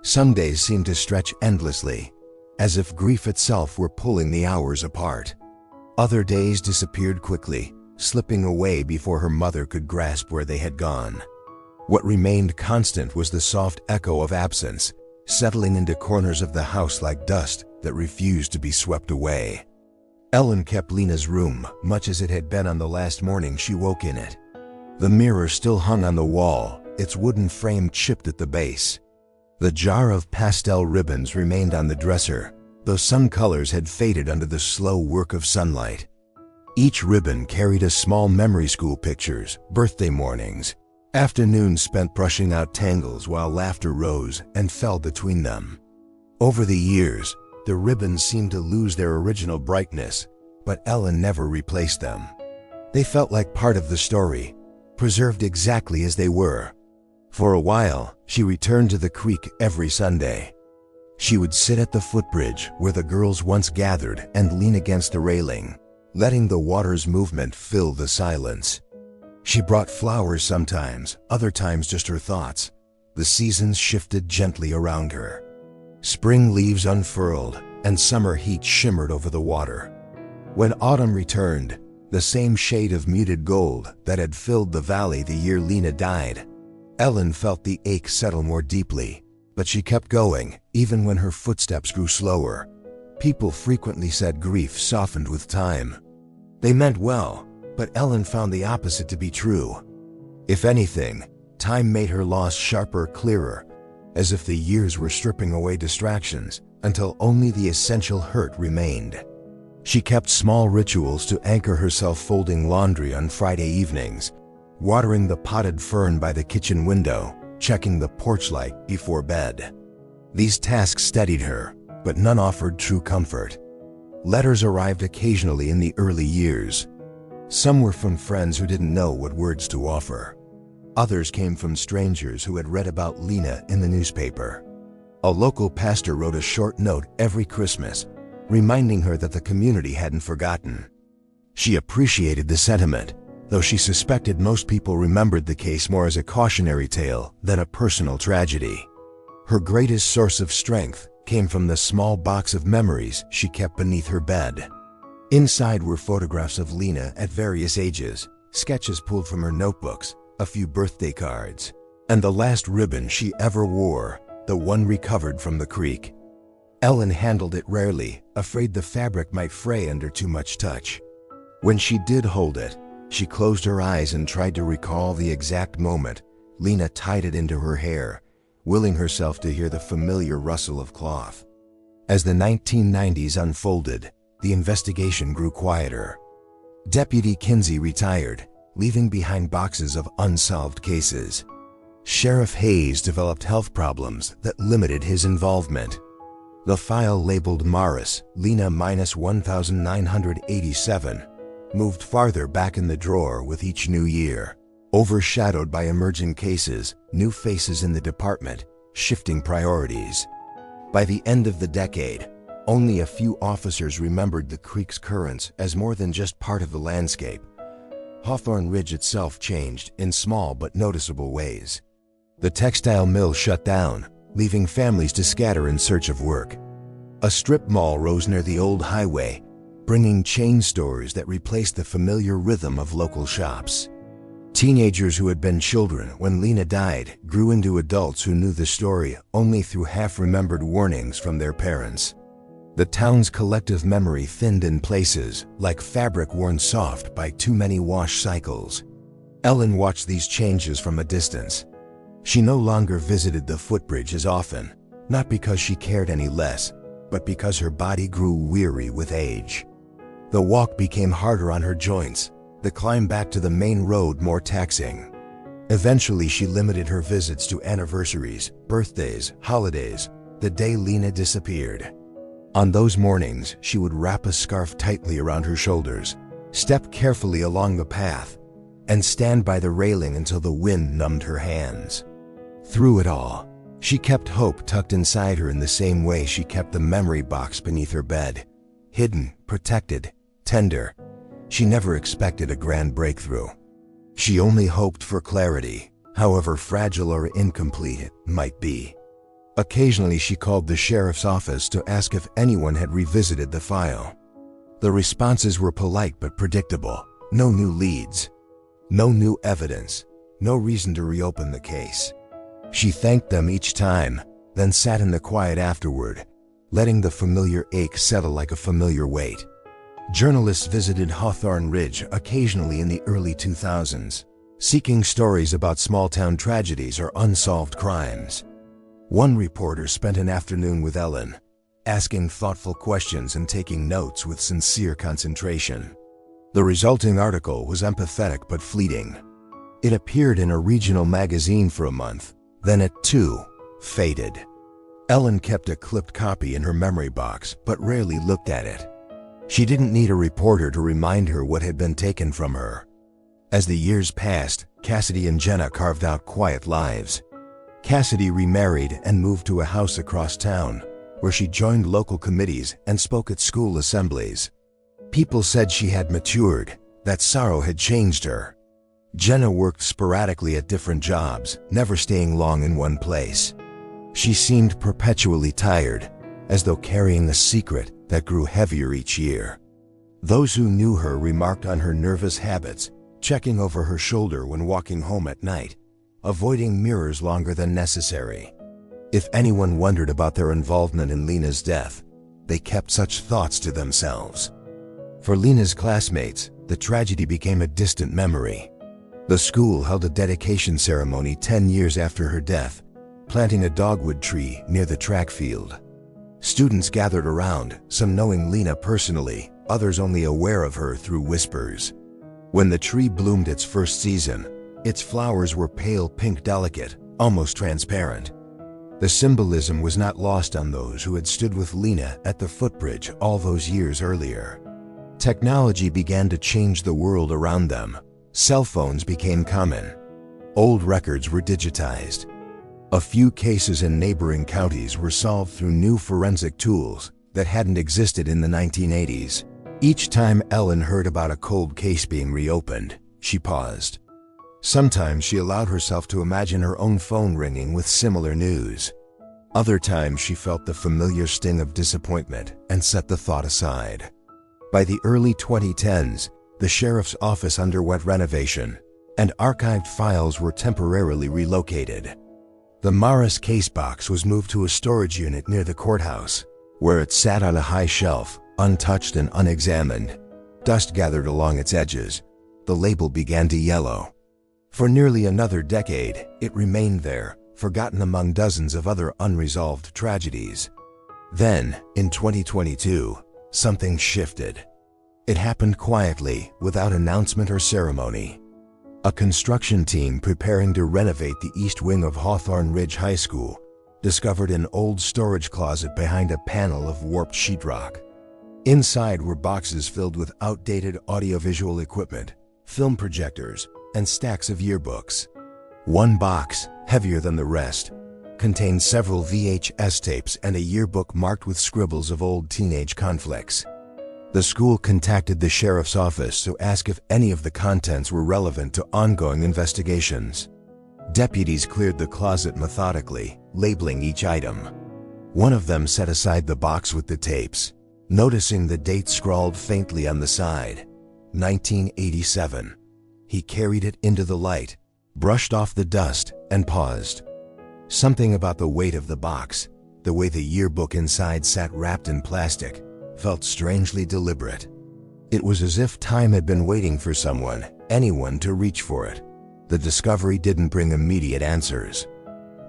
Some days seemed to stretch endlessly, as if grief itself were pulling the hours apart. Other days disappeared quickly, slipping away before her mother could grasp where they had gone. What remained constant was the soft echo of absence, settling into corners of the house like dust that refused to be swept away. Ellen kept Lena's room much as it had been on the last morning she woke in it. The mirror still hung on the wall, its wooden frame chipped at the base. The jar of pastel ribbons remained on the dresser, though some colors had faded under the slow work of sunlight. Each ribbon carried a small memory school pictures, birthday mornings, afternoons spent brushing out tangles while laughter rose and fell between them. Over the years, the ribbons seemed to lose their original brightness, but Ellen never replaced them. They felt like part of the story, preserved exactly as they were. For a while, she returned to the creek every Sunday. She would sit at the footbridge where the girls once gathered and lean against the railing, letting the water's movement fill the silence. She brought flowers sometimes, other times just her thoughts. The seasons shifted gently around her. Spring leaves unfurled, and summer heat shimmered over the water. When autumn returned, the same shade of muted gold that had filled the valley the year Lena died, Ellen felt the ache settle more deeply, but she kept going, even when her footsteps grew slower. People frequently said grief softened with time. They meant well, but Ellen found the opposite to be true. If anything, time made her loss sharper, clearer, as if the years were stripping away distractions until only the essential hurt remained. She kept small rituals to anchor herself, folding laundry on Friday evenings, watering the potted fern by the kitchen window, checking the porch light before bed. These tasks steadied her, but none offered true comfort. Letters arrived occasionally in the early years. Some were from friends who didn't know what words to offer. Others came from strangers who had read about Lena in the newspaper. A local pastor wrote a short note every Christmas, reminding her that the community hadn't forgotten. She appreciated the sentiment, though she suspected most people remembered the case more as a cautionary tale than a personal tragedy. Her greatest source of strength came from the small box of memories she kept beneath her bed. Inside were photographs of Lena at various ages, sketches pulled from her notebooks, a few birthday cards, and the last ribbon she ever wore, the one recovered from the creek. Ellen handled it rarely, afraid the fabric might fray under too much touch. When she did hold it, she closed her eyes and tried to recall the exact moment Lena tied it into her hair, willing herself to hear the familiar rustle of cloth. As the 1990s unfolded, the investigation grew quieter. Deputy Kinsey retired, leaving behind boxes of unsolved cases. Sheriff Hayes developed health problems that limited his involvement. The file labeled Morris, Lena -1987, moved farther back in the drawer with each new year, overshadowed by emerging cases, new faces in the department, shifting priorities. By the end of the decade, only a few officers remembered the creek's currents as more than just part of the landscape. Hawthorne Ridge itself changed in small but noticeable ways. The textile mill shut down, leaving families to scatter in search of work. A strip mall rose near the old highway, bringing chain stores that replaced the familiar rhythm of local shops. Teenagers who had been children when Lena died grew into adults who knew the story only through half-remembered warnings from their parents. The town's collective memory thinned in places, like fabric worn soft by too many wash cycles. Ellen watched these changes from a distance. She no longer visited the footbridge as often, not because she cared any less, but because her body grew weary with age. The walk became harder on her joints, the climb back to the main road more taxing. Eventually, she limited her visits to anniversaries, birthdays, holidays, the day Lena disappeared. On those mornings, she would wrap a scarf tightly around her shoulders, step carefully along the path, and stand by the railing until the wind numbed her hands. Through it all, she kept hope tucked inside her in the same way she kept the memory box beneath her bed. Hidden, protected, tender. She never expected a grand breakthrough. She only hoped for clarity, however fragile or incomplete it might be. Occasionally she called the sheriff's office to ask if anyone had revisited the file. The responses were polite but predictable. No new leads. No new evidence. No reason to reopen the case. She thanked them each time, then sat in the quiet afterward, letting the familiar ache settle like a familiar weight. Journalists visited Hawthorne Ridge occasionally in the early 2000s. seeking stories about small-town tragedies or unsolved crimes. One reporter spent an afternoon with Ellen, asking thoughtful questions and taking notes with sincere concentration. The resulting article was empathetic but fleeting. It appeared in a regional magazine for a month, then it too faded. Ellen kept a clipped copy in her memory box but rarely looked at it. She didn't need a reporter to remind her what had been taken from her. As the years passed, Cassidy and Jenna carved out quiet lives. Cassidy remarried and moved to a house across town, where she joined local committees and spoke at school assemblies. People said she had matured, that sorrow had changed her. Jenna worked sporadically at different jobs, never staying long in one place. She seemed perpetually tired, as though carrying a secret that grew heavier each year. Those who knew her remarked on her nervous habits, checking over her shoulder when walking home at night, avoiding mirrors longer than necessary. If anyone wondered about their involvement in Lena's death, they kept such thoughts to themselves. For Lena's classmates, the tragedy became a distant memory. The school held a dedication ceremony 10 years after her death, planting a dogwood tree near the track field. Students gathered around, some knowing Lena personally, others only aware of her through whispers. When the tree bloomed its first season, its flowers were pale pink, delicate, almost transparent. The symbolism was not lost on those who had stood with Lena at the footbridge all those years earlier. Technology began to change the world around them. Cell phones became common. Old records were digitized. A few cases in neighboring counties were solved through new forensic tools that hadn't existed in the 1980s. Each time Ellen heard about a cold case being reopened, she paused. Sometimes she allowed herself to imagine her own phone ringing with similar news. Other times she felt the familiar sting of disappointment and set the thought aside. By the early 2010s, the sheriff's office underwent renovation, and archived files were temporarily relocated. The Morris case box was moved to a storage unit near the courthouse, where it sat on a high shelf, untouched and unexamined. Dust gathered along its edges. The label began to yellow. For nearly another decade, it remained there, forgotten among dozens of other unresolved tragedies. Then, in 2022, something shifted. It happened quietly, without announcement or ceremony. A construction team preparing to renovate the east wing of Hawthorne Ridge High School discovered an old storage closet behind a panel of warped sheetrock. Inside were boxes filled with outdated audiovisual equipment, film projectors, and stacks of yearbooks. One box, heavier than the rest, contained several VHS tapes and a yearbook marked with scribbles of old teenage conflicts. The school contacted the sheriff's office to ask if any of the contents were relevant to ongoing investigations. Deputies cleared the closet methodically, labeling each item. One of them set aside the box with the tapes, noticing the date scrawled faintly on the side, 1987. He carried it into the light, brushed off the dust, and paused. Something about the weight of the box, the way the yearbook inside sat wrapped in plastic, felt strangely deliberate. It was as if time had been waiting for someone, anyone, to reach for it. The discovery didn't bring immediate answers,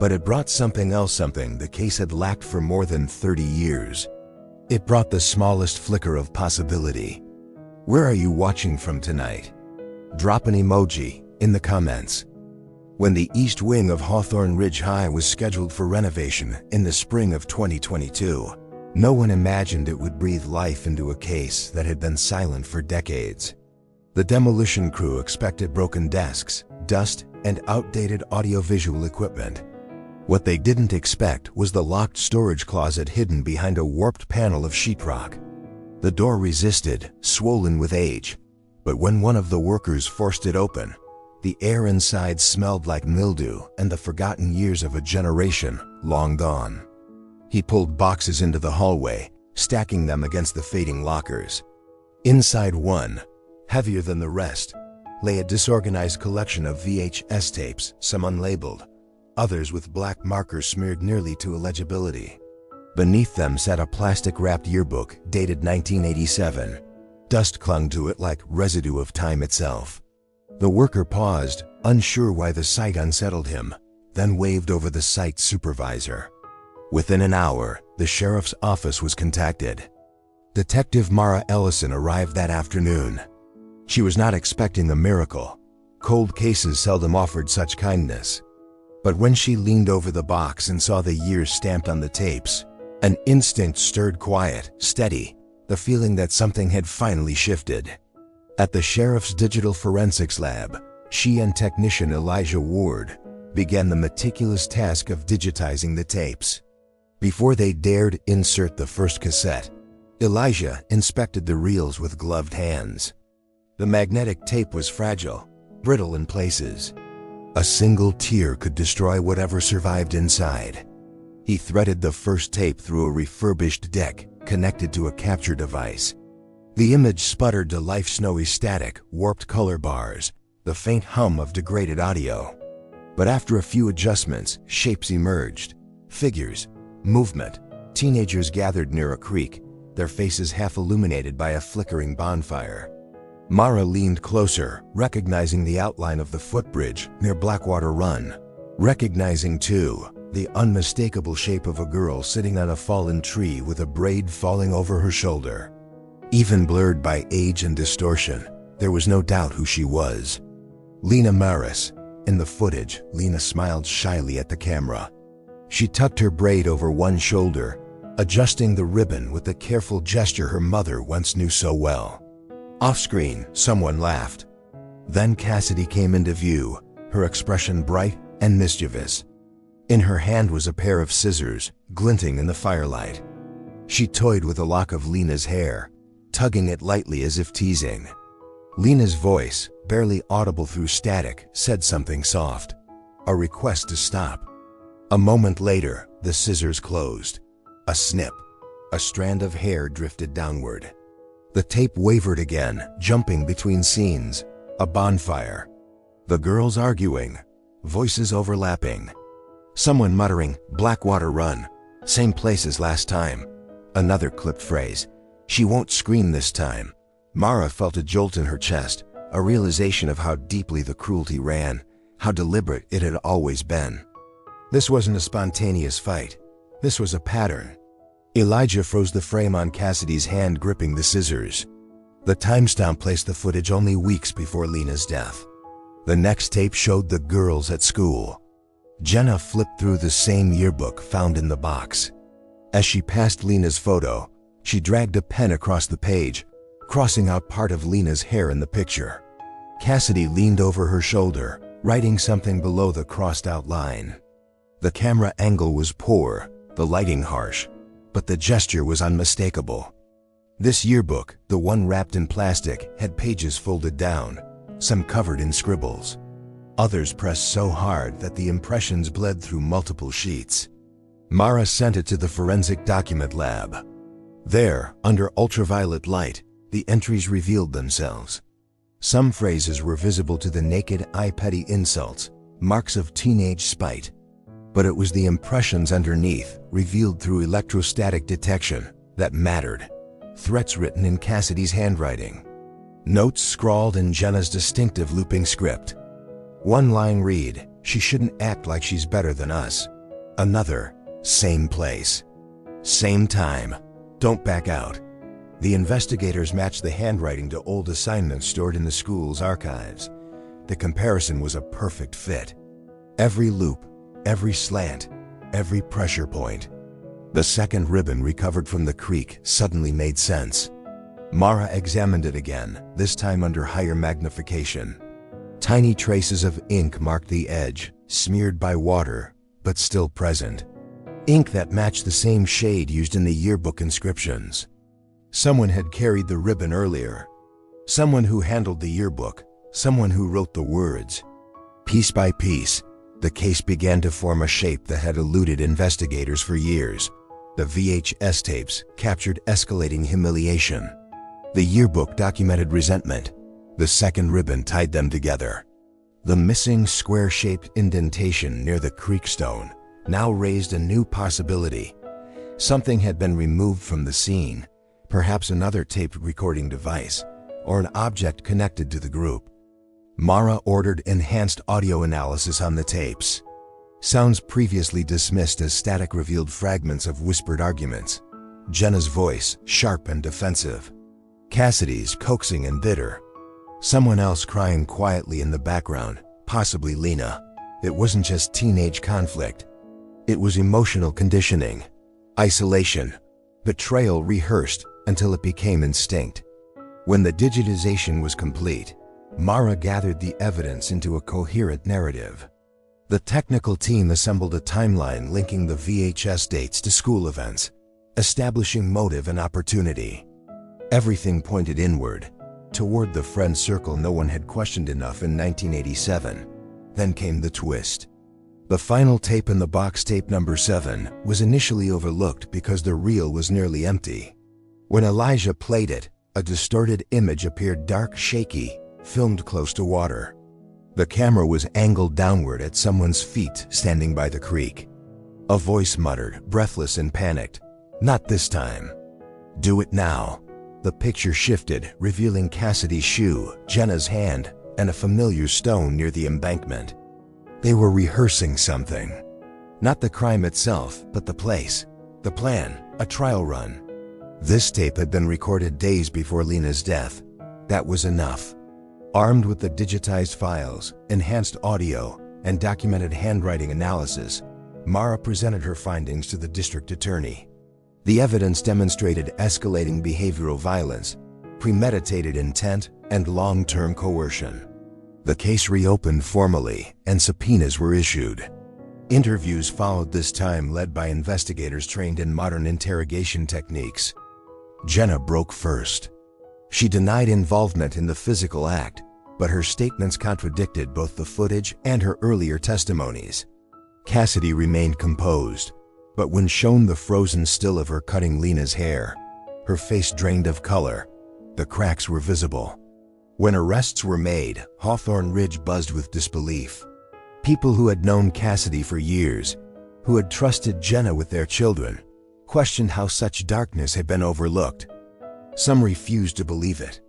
but it brought something else, something the case had lacked for more than 30 years. It brought the smallest flicker of possibility. Where are you watching from tonight? Drop an emoji in the comments. When the east wing of Hawthorne Ridge High was scheduled for renovation in the spring of 2022, no one imagined it would breathe life into a case that had been silent for decades. The demolition crew expected broken desks, dust, and outdated audiovisual equipment. What they didn't expect was the locked storage closet hidden behind a warped panel of sheetrock. The door resisted, swollen with age, but when one of the workers forced it open, the air inside smelled like mildew and the forgotten years of a generation long gone. He pulled boxes into the hallway, stacking them against the fading lockers. Inside one, heavier than the rest, lay a disorganized collection of VHS tapes, some unlabeled, others with black markers smeared nearly to illegibility. Beneath them sat a plastic-wrapped yearbook dated 1987. Dust clung to it like residue of time itself. The worker paused, unsure why the sight unsettled him, then waved over the site's supervisor. Within an hour, the sheriff's office was contacted. Detective Mara Ellison arrived that afternoon. She was not expecting a miracle. Cold cases seldom offered such kindness. But when she leaned over the box and saw the years stamped on the tapes, an instinct stirred quiet, steady, the feeling that something had finally shifted. At the sheriff's digital forensics lab, she and technician Elijah Ward began the meticulous task of digitizing the tapes. Before they dared insert the first cassette, Elijah inspected the reels with gloved hands. The magnetic tape was fragile, brittle in places. A single tear could destroy whatever survived inside. He threaded the first tape through a refurbished deck connected to a capture device. The image sputtered to life, snowy static, warped color bars, the faint hum of degraded audio. But after a few adjustments, shapes emerged. Figures, movement. Teenagers gathered near a creek, their faces half illuminated by a flickering bonfire. Mara leaned closer, recognizing the outline of the footbridge near Blackwater Run. Recognizing, too, the unmistakable shape of a girl sitting on a fallen tree with a braid falling over her shoulder. Even blurred by age and distortion, there was no doubt who she was. Lena Maris. In the footage, Lena smiled shyly at the camera. She tucked her braid over one shoulder, adjusting the ribbon with the careful gesture her mother once knew so well. Off-screen, someone laughed. Then Cassidy came into view, her expression bright and mischievous. In her hand was a pair of scissors, glinting in the firelight. She toyed with a lock of Lena's hair, tugging it lightly as if teasing. Lena's voice, barely audible through static, said something soft. A request to stop. A moment later, the scissors closed. A snip. A strand of hair drifted downward. The tape wavered again, jumping between scenes. A bonfire. The girls arguing. Voices overlapping. Someone muttering, "Blackwater Run. Same place as last time." Another clipped phrase. "She won't scream this time." Mara felt a jolt in her chest, a realization of how deeply the cruelty ran, how deliberate it had always been. This wasn't a spontaneous fight. This was a pattern. Elijah froze the frame on Cassidy's hand gripping the scissors. The timestamp placed the footage only weeks before Lena's death. The next tape showed the girls at school. Jenna flipped through the same yearbook found in the box. As she passed Lena's photo, she dragged a pen across the page, crossing out part of Lena's hair in the picture. Cassidy leaned over her shoulder, writing something below the crossed-out line. The camera angle was poor, the lighting harsh, but the gesture was unmistakable. This yearbook, the one wrapped in plastic, had pages folded down, some covered in scribbles. Others pressed so hard that the impressions bled through multiple sheets. Mara sent it to the forensic document lab. There, under ultraviolet light, the entries revealed themselves. Some phrases were visible to the naked eye, petty insults, marks of teenage spite. But it was the impressions underneath, revealed through electrostatic detection, that mattered. Threats written in Cassidy's handwriting. Notes scrawled in Jenna's distinctive looping script. One line read, "She shouldn't act like she's better than us." Another, "Same place. Same time. Don't back out." The investigators matched the handwriting to old assignments stored in the school's archives. The comparison was a perfect fit. Every loop, every slant, every pressure point. The second ribbon recovered from the creek suddenly made sense. Mara examined it again, this time under higher magnification. Tiny traces of ink marked the edge, smeared by water, but still present. Ink that matched the same shade used in the yearbook inscriptions. Someone had carried the ribbon earlier. Someone who handled the yearbook, someone who wrote the words. Piece by piece, the case began to form a shape that had eluded investigators for years. The VHS tapes captured escalating humiliation. The yearbook documented resentment. The second ribbon tied them together. The missing square-shaped indentation near the creek stone now raised a new possibility. Something had been removed from the scene, perhaps another taped recording device, or an object connected to the group. Mara ordered enhanced audio analysis on the tapes. Sounds previously dismissed as static revealed fragments of whispered arguments. Jenna's voice, sharp and defensive. Cassidy's coaxing and bitter. Someone else crying quietly in the background, possibly Lena. It wasn't just teenage conflict. It was emotional conditioning, isolation, betrayal rehearsed until it became instinct. When the digitization was complete, Mara gathered the evidence into a coherent narrative. The technical team assembled a timeline linking the VHS dates to school events, establishing motive and opportunity. Everything pointed inward, toward the friend circle no one had questioned enough in 1987. Then came the twist. The final tape in the box, tape number 7, was initially overlooked because the reel was nearly empty. When Elijah played it, a distorted image appeared, dark, shaky, filmed close to water. The camera was angled downward at someone's feet standing by the creek. A voice muttered, breathless and panicked, "Not this time. Do it now." The picture shifted, revealing Cassidy's shoe, Jenna's hand, and a familiar stone near the embankment. They were rehearsing something. Not the crime itself, but the place, the plan, a trial run. This tape had been recorded days before Lena's death. That was enough. Armed with the digitized files, enhanced audio, and documented handwriting analysis, Mara presented her findings to the district attorney. The evidence demonstrated escalating behavioral violence, premeditated intent, and long-term coercion. The case reopened formally, and subpoenas were issued. Interviews followed, this time led by investigators trained in modern interrogation techniques. Jenna broke first. She denied involvement in the physical act, but her statements contradicted both the footage and her earlier testimonies. Cassidy remained composed, but when shown the frozen still of her cutting Lena's hair, her face drained of color. The cracks were visible. When arrests were made, Hawthorne Ridge buzzed with disbelief. People who had known Cassidy for years, who had trusted Jenna with their children, questioned how such darkness had been overlooked. Some refused to believe it.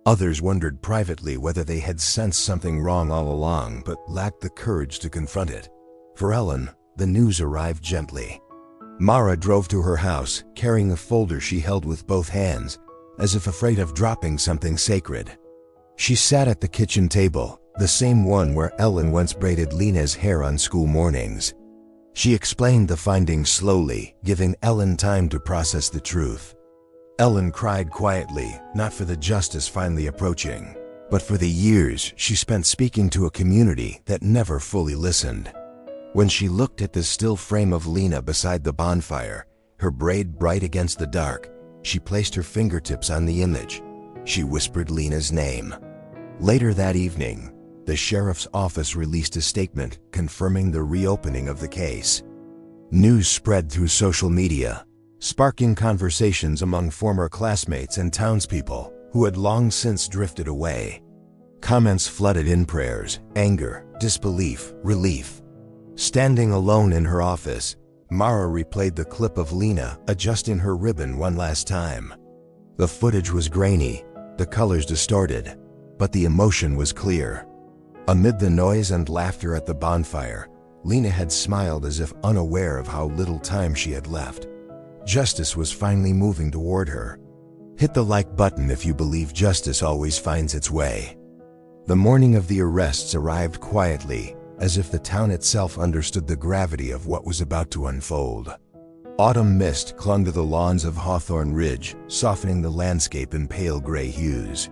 Others wondered privately whether they had sensed something wrong all along but lacked the courage to confront it. For Ellen, the news arrived gently. Mara drove to her house, carrying a folder she held with both hands, as if afraid of dropping something sacred. She sat at the kitchen table, the same one where Ellen once braided Lena's hair on school mornings. She explained the findings slowly, giving Ellen time to process the truth. Ellen cried quietly, not for the justice finally approaching, but for the years she spent speaking to a community that never fully listened. When she looked at the still frame of Lena beside the bonfire, her braid bright against the dark, she placed her fingertips on the image. She whispered Lena's name. Later that evening, the sheriff's office released a statement confirming the reopening of the case. News spread through social media, sparking conversations among former classmates and townspeople who had long since drifted away. Comments flooded in: prayers, anger, disbelief, relief. Standing alone in her office, Mara replayed the clip of Lena adjusting her ribbon one last time. The footage was grainy, the colors distorted, but the emotion was clear. Amid the noise and laughter at the bonfire, Lena had smiled as if unaware of how little time she had left. Justice was finally moving toward her. Hit the like button if you believe justice always finds its way. The morning of the arrests arrived quietly, as if the town itself understood the gravity of what was about to unfold. Autumn mist clung to the lawns of Hawthorne Ridge, softening the landscape in pale gray hues.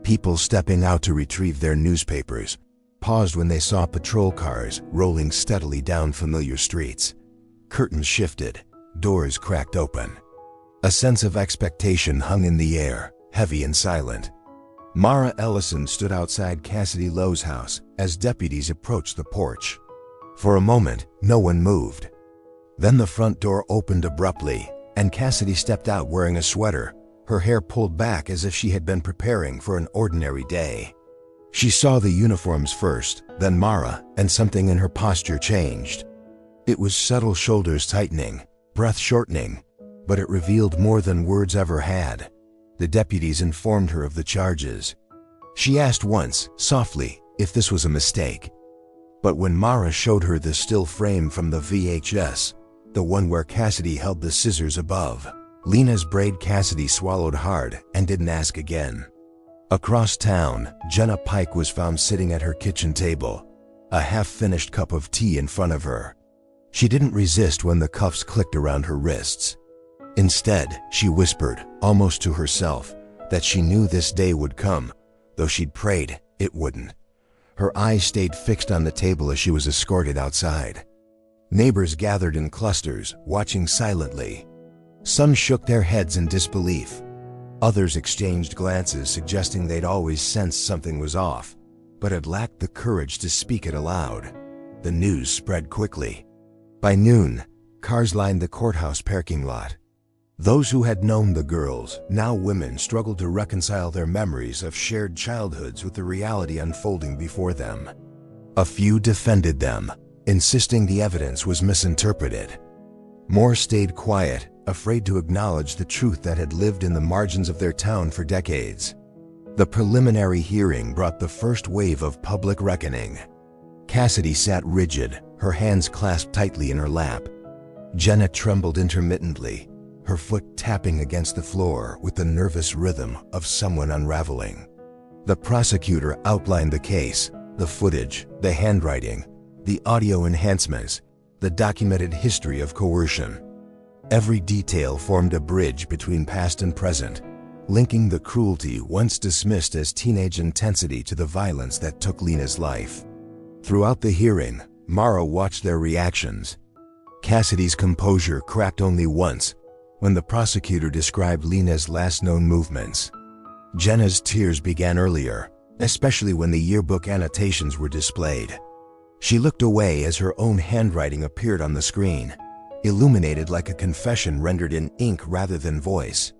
People stepping out to retrieve their newspapers paused when they saw patrol cars rolling steadily down familiar streets. Curtains shifted, doors cracked open. A sense of expectation hung in the air, heavy and silent. Mara Ellison stood outside Cassidy Lowe's house as deputies approached the porch. For a moment, no one moved. Then the front door opened abruptly, and Cassidy stepped out wearing a sweater, her hair pulled back as if she had been preparing for an ordinary day. She saw the uniforms first, then Mara, and something in her posture changed. It was subtle, shoulders tightening, breath shortening, but it revealed more than words ever had. The deputies informed her of the charges. She asked once, softly, if this was a mistake. But when Mara showed her the still frame from the VHS, the one where Cassidy held the scissors above Lena's braid, Cassidy swallowed hard and didn't ask again. Across town, Jenna Pike was found sitting at her kitchen table, a half-finished cup of tea in front of her. She didn't resist when the cuffs clicked around her wrists. Instead, she whispered, almost to herself, that she knew this day would come, though she'd prayed it wouldn't. Her eyes stayed fixed on the table as she was escorted outside. Neighbors gathered in clusters, watching silently. Some shook their heads in disbelief. Others exchanged glances suggesting they'd always sensed something was off, but had lacked the courage to speak it aloud. The news spread quickly. By noon, cars lined the courthouse parking lot. Those who had known the girls, now women, struggled to reconcile their memories of shared childhoods with the reality unfolding before them. A few defended them, insisting the evidence was misinterpreted. More stayed quiet, afraid to acknowledge the truth that had lived in the margins of their town for decades. The preliminary hearing brought the first wave of public reckoning. Cassidy sat rigid, her hands clasped tightly in her lap. Jenna trembled intermittently, her foot tapping against the floor with the nervous rhythm of someone unraveling. The prosecutor outlined the case, the footage, the handwriting, the audio enhancements, the documented history of coercion. Every detail formed a bridge between past and present, linking the cruelty once dismissed as teenage intensity to the violence that took Lena's life. Throughout the hearing, Mara watched their reactions. Cassidy's composure cracked only once, when the prosecutor described Lena's last known movements. Jenna's tears began earlier, especially when the yearbook annotations were displayed. She looked away as her own handwriting appeared on the screen, illuminated like a confession rendered in ink rather than voice.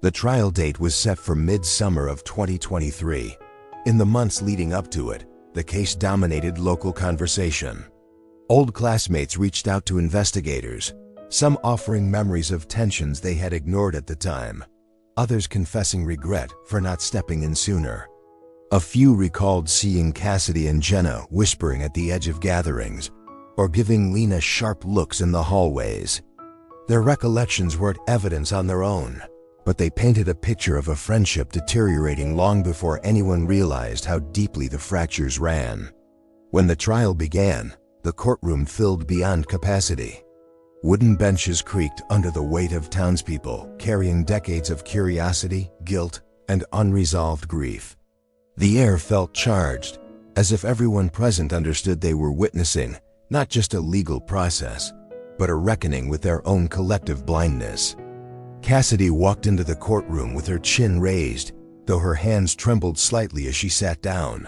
The trial date was set for mid-summer of 2023. In the months leading up to it, the case dominated local conversation. Old classmates reached out to investigators, some offering memories of tensions they had ignored at the time, others confessing regret for not stepping in sooner. A few recalled seeing Cassidy and Jenna whispering at the edge of gatherings, or giving Lena sharp looks in the hallways. Their recollections weren't evidence on their own, but they painted a picture of a friendship deteriorating long before anyone realized how deeply the fractures ran. When the trial began, the courtroom filled beyond capacity. Wooden benches creaked under the weight of townspeople carrying decades of curiosity, guilt, and unresolved grief. The air felt charged, as if everyone present understood they were witnessing not just a legal process, but a reckoning with their own collective blindness. Cassidy walked into the courtroom with her chin raised, though her hands trembled slightly as she sat down.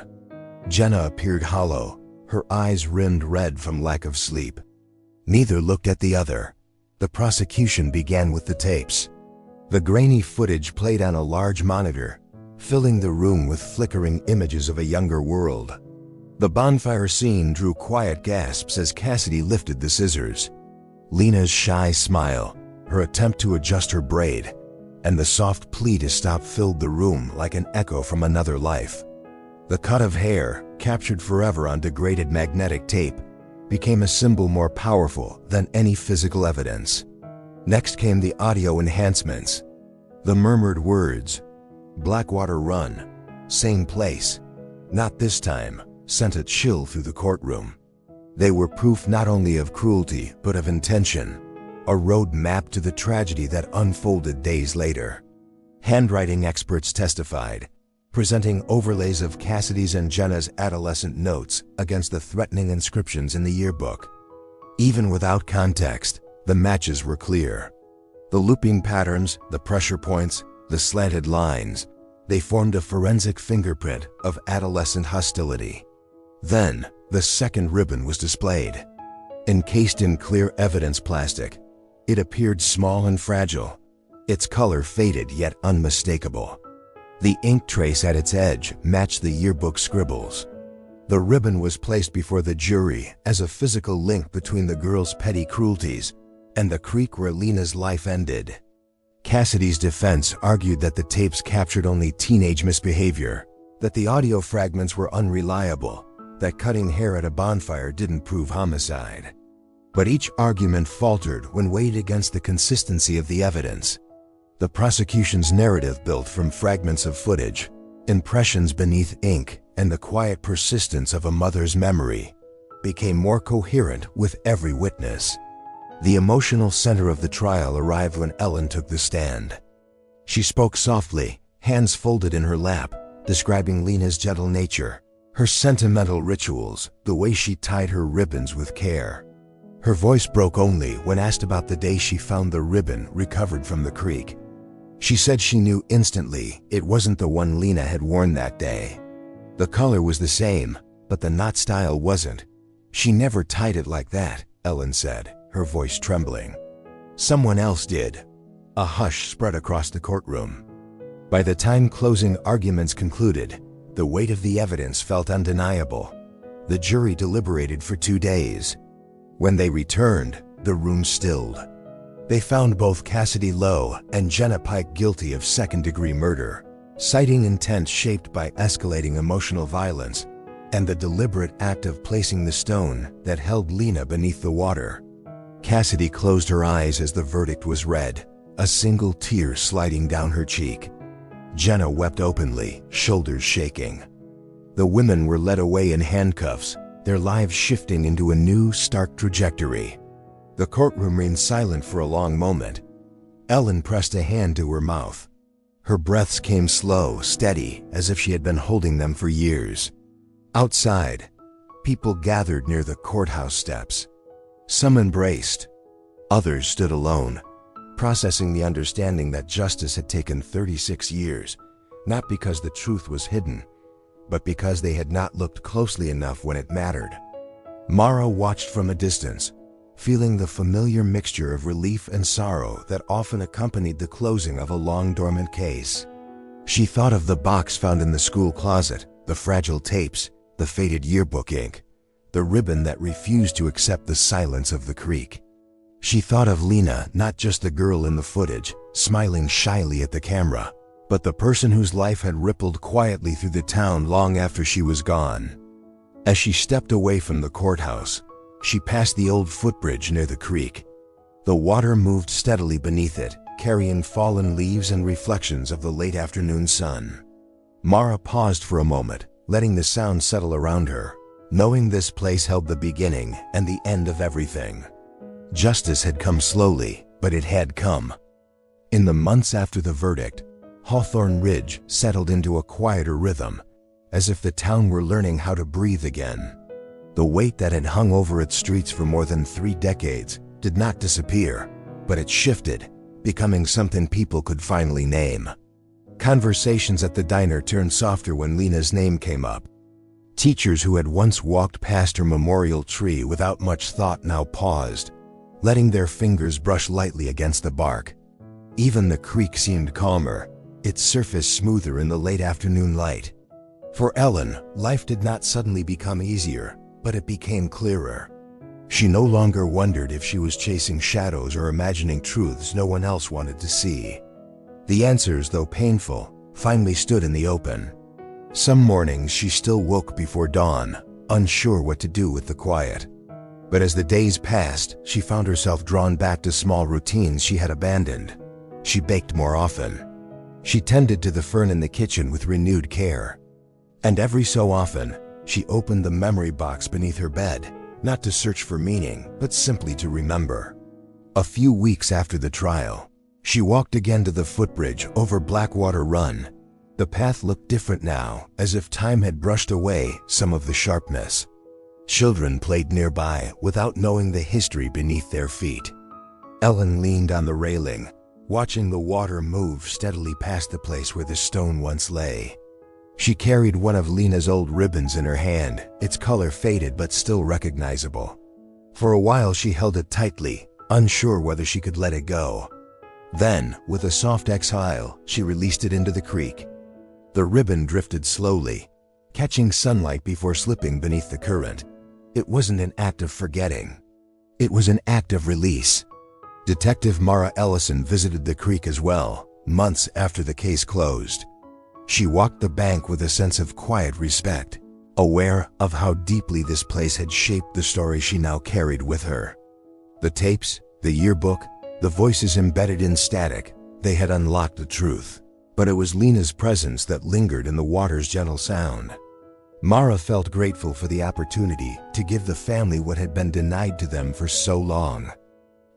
Jenna appeared hollow, her eyes rimmed red from lack of sleep. Neither looked at the other. The prosecution began with the tapes. The grainy footage played on a large monitor, filling the room with flickering images of a younger world. The bonfire scene drew quiet gasps as Cassidy lifted the scissors. Lena's shy smile, her attempt to adjust her braid, and the soft plea to stop filled the room like an echo from another life. The cut of hair, captured forever on degraded magnetic tape, became a symbol more powerful than any physical evidence. Next came the audio enhancements. The murmured words, "Blackwater Run, same place, not this time," sent a chill through the courtroom. They were proof not only of cruelty but of intention, a road map to the tragedy that unfolded days later. Handwriting experts testified, presenting overlays of Cassidy's and Jenna's adolescent notes against the threatening inscriptions in the yearbook. Even without context, the matches were clear. The looping patterns, the pressure points, the slanted lines, they formed a forensic fingerprint of adolescent hostility. Then, the second ribbon was displayed. Encased in clear evidence plastic, it appeared small and fragile, its color faded yet unmistakable. The ink trace at its edge matched the yearbook scribbles. The ribbon was placed before the jury as a physical link between the girls' petty cruelties and the creek where Lena's life ended. Cassidy's defense argued that the tapes captured only teenage misbehavior, that the audio fragments were unreliable, that cutting hair at a bonfire didn't prove homicide. But each argument faltered when weighed against the consistency of the evidence. The prosecution's narrative, built from fragments of footage, impressions beneath ink, and the quiet persistence of a mother's memory, became more coherent with every witness. The emotional center of the trial arrived when Ellen took the stand. She spoke softly, hands folded in her lap, describing Lena's gentle nature, her sentimental rituals, the way she tied her ribbons with care. Her voice broke only when asked about the day she found the ribbon recovered from the creek. She said she knew instantly it wasn't the one Lena had worn that day. The color was the same, but the knot style wasn't. She never tied it like that, Ellen said, her voice trembling. Someone else did. A hush spread across the courtroom. By the time closing arguments concluded, the weight of the evidence felt undeniable. The jury deliberated for 2 days. When they returned, the room stilled. They found both Cassidy Lowe and Jenna Pike guilty of second-degree murder, citing intent shaped by escalating emotional violence and the deliberate act of placing the stone that held Lena beneath the water. Cassidy closed her eyes as the verdict was read, a single tear sliding down her cheek. Jenna wept openly, shoulders shaking. The women were led away in handcuffs, their lives shifting into a new, stark trajectory. The courtroom remained silent for a long moment. Ellen pressed a hand to her mouth. Her breaths came slow, steady, as if she had been holding them for years. Outside, people gathered near the courthouse steps. Some embraced. Others stood alone, processing the understanding that justice had taken 36 years, not because the truth was hidden, but because they had not looked closely enough when it mattered. Mara watched from a distance, feeling the familiar mixture of relief and sorrow that often accompanied the closing of a long-dormant case. She thought of the box found in the school closet, the fragile tapes, the faded yearbook ink, the ribbon that refused to accept the silence of the creek. She thought of Lena, not just the girl in the footage, smiling shyly at the camera, but the person whose life had rippled quietly through the town long after she was gone. As she stepped away from the courthouse, she passed the old footbridge near the creek. The water moved steadily beneath it, carrying fallen leaves and reflections of the late afternoon sun. Mara paused for a moment, letting the sound settle around her, knowing this place held the beginning and the end of everything. Justice had come slowly, but it had come. In the months after the verdict, Hawthorne Ridge settled into a quieter rhythm, as if the town were learning how to breathe again. The weight that had hung over its streets for more than 3 decades did not disappear, but it shifted, becoming something people could finally name. Conversations at the diner turned softer when Lena's name came up. Teachers who had once walked past her memorial tree without much thought now paused, letting their fingers brush lightly against the bark. Even the creek seemed calmer, its surface smoother in the late afternoon light. For Ellen, life did not suddenly become easier, but it became clearer. She no longer wondered if she was chasing shadows or imagining truths no one else wanted to see. The answers, though painful, finally stood in the open. Some mornings she still woke before dawn, unsure what to do with the quiet. But as the days passed, she found herself drawn back to small routines she had abandoned. She baked more often. She tended to the fern in the kitchen with renewed care. And every so often, she opened the memory box beneath her bed, not to search for meaning, but simply to remember. A few weeks after the trial, she walked again to the footbridge over Blackwater Run. The path looked different now, as if time had brushed away some of the sharpness. Children played nearby without knowing the history beneath their feet. Ellen leaned on the railing, watching the water move steadily past the place where the stone once lay. She carried one of Lena's old ribbons in her hand, its color faded but still recognizable. For a while she held it tightly, unsure whether she could let it go. Then, with a soft exhale, she released it into the creek. The ribbon drifted slowly, catching sunlight before slipping beneath the current. It wasn't an act of forgetting. It was an act of release. Detective Mara Ellison visited the creek as well, months after the case closed. She walked the bank with a sense of quiet respect, aware of how deeply this place had shaped the story she now carried with her. The tapes, the yearbook, the voices embedded in static, they had unlocked the truth. But it was Lena's presence that lingered in the water's gentle sound. Mara felt grateful for the opportunity to give the family what had been denied to them for so long.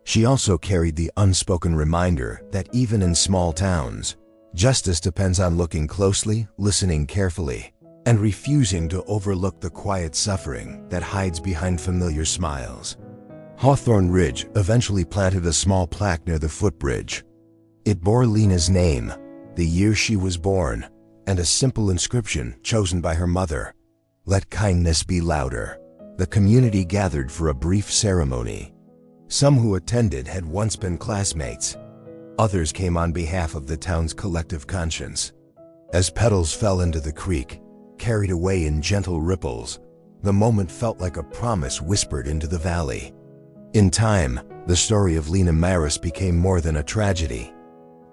She also carried the unspoken reminder that even in small towns, justice depends on looking closely, listening carefully, and refusing to overlook the quiet suffering that hides behind familiar smiles. Hawthorne Ridge eventually planted a small plaque near the footbridge. It bore Lena's name, the year she was born, and a simple inscription chosen by her mother: "Let kindness be louder." The community gathered for a brief ceremony. Some who attended had once been classmates. Others came on behalf of the town's collective conscience. As petals fell into the creek, carried away in gentle ripples, the moment felt like a promise whispered into the valley. In time, the story of Lena Maris became more than a tragedy.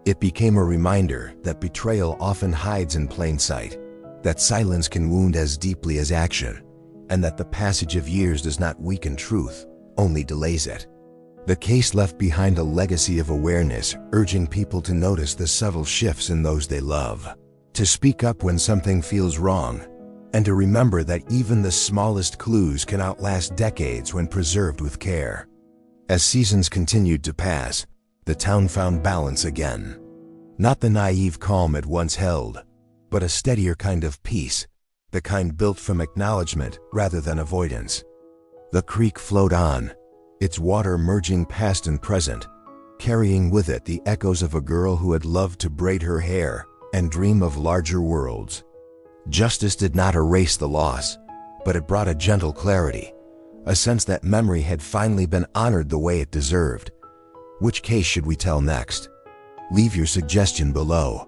It became a reminder that betrayal often hides in plain sight, that silence can wound as deeply as action, and that the passage of years does not weaken truth, only delays it. The case left behind a legacy of awareness, urging people to notice the subtle shifts in those they love, to speak up when something feels wrong, and to remember that even the smallest clues can outlast decades when preserved with care. As seasons continued to pass, the town found balance again. Not the naive calm it once held, but a steadier kind of peace, the kind built from acknowledgement rather than avoidance. The creek flowed on, its water merging past and present, carrying with it the echoes of a girl who had loved to braid her hair and dream of larger worlds. Justice did not erase the loss, but it brought a gentle clarity, a sense that memory had finally been honored the way it deserved. Which case should we tell next? Leave your suggestion below.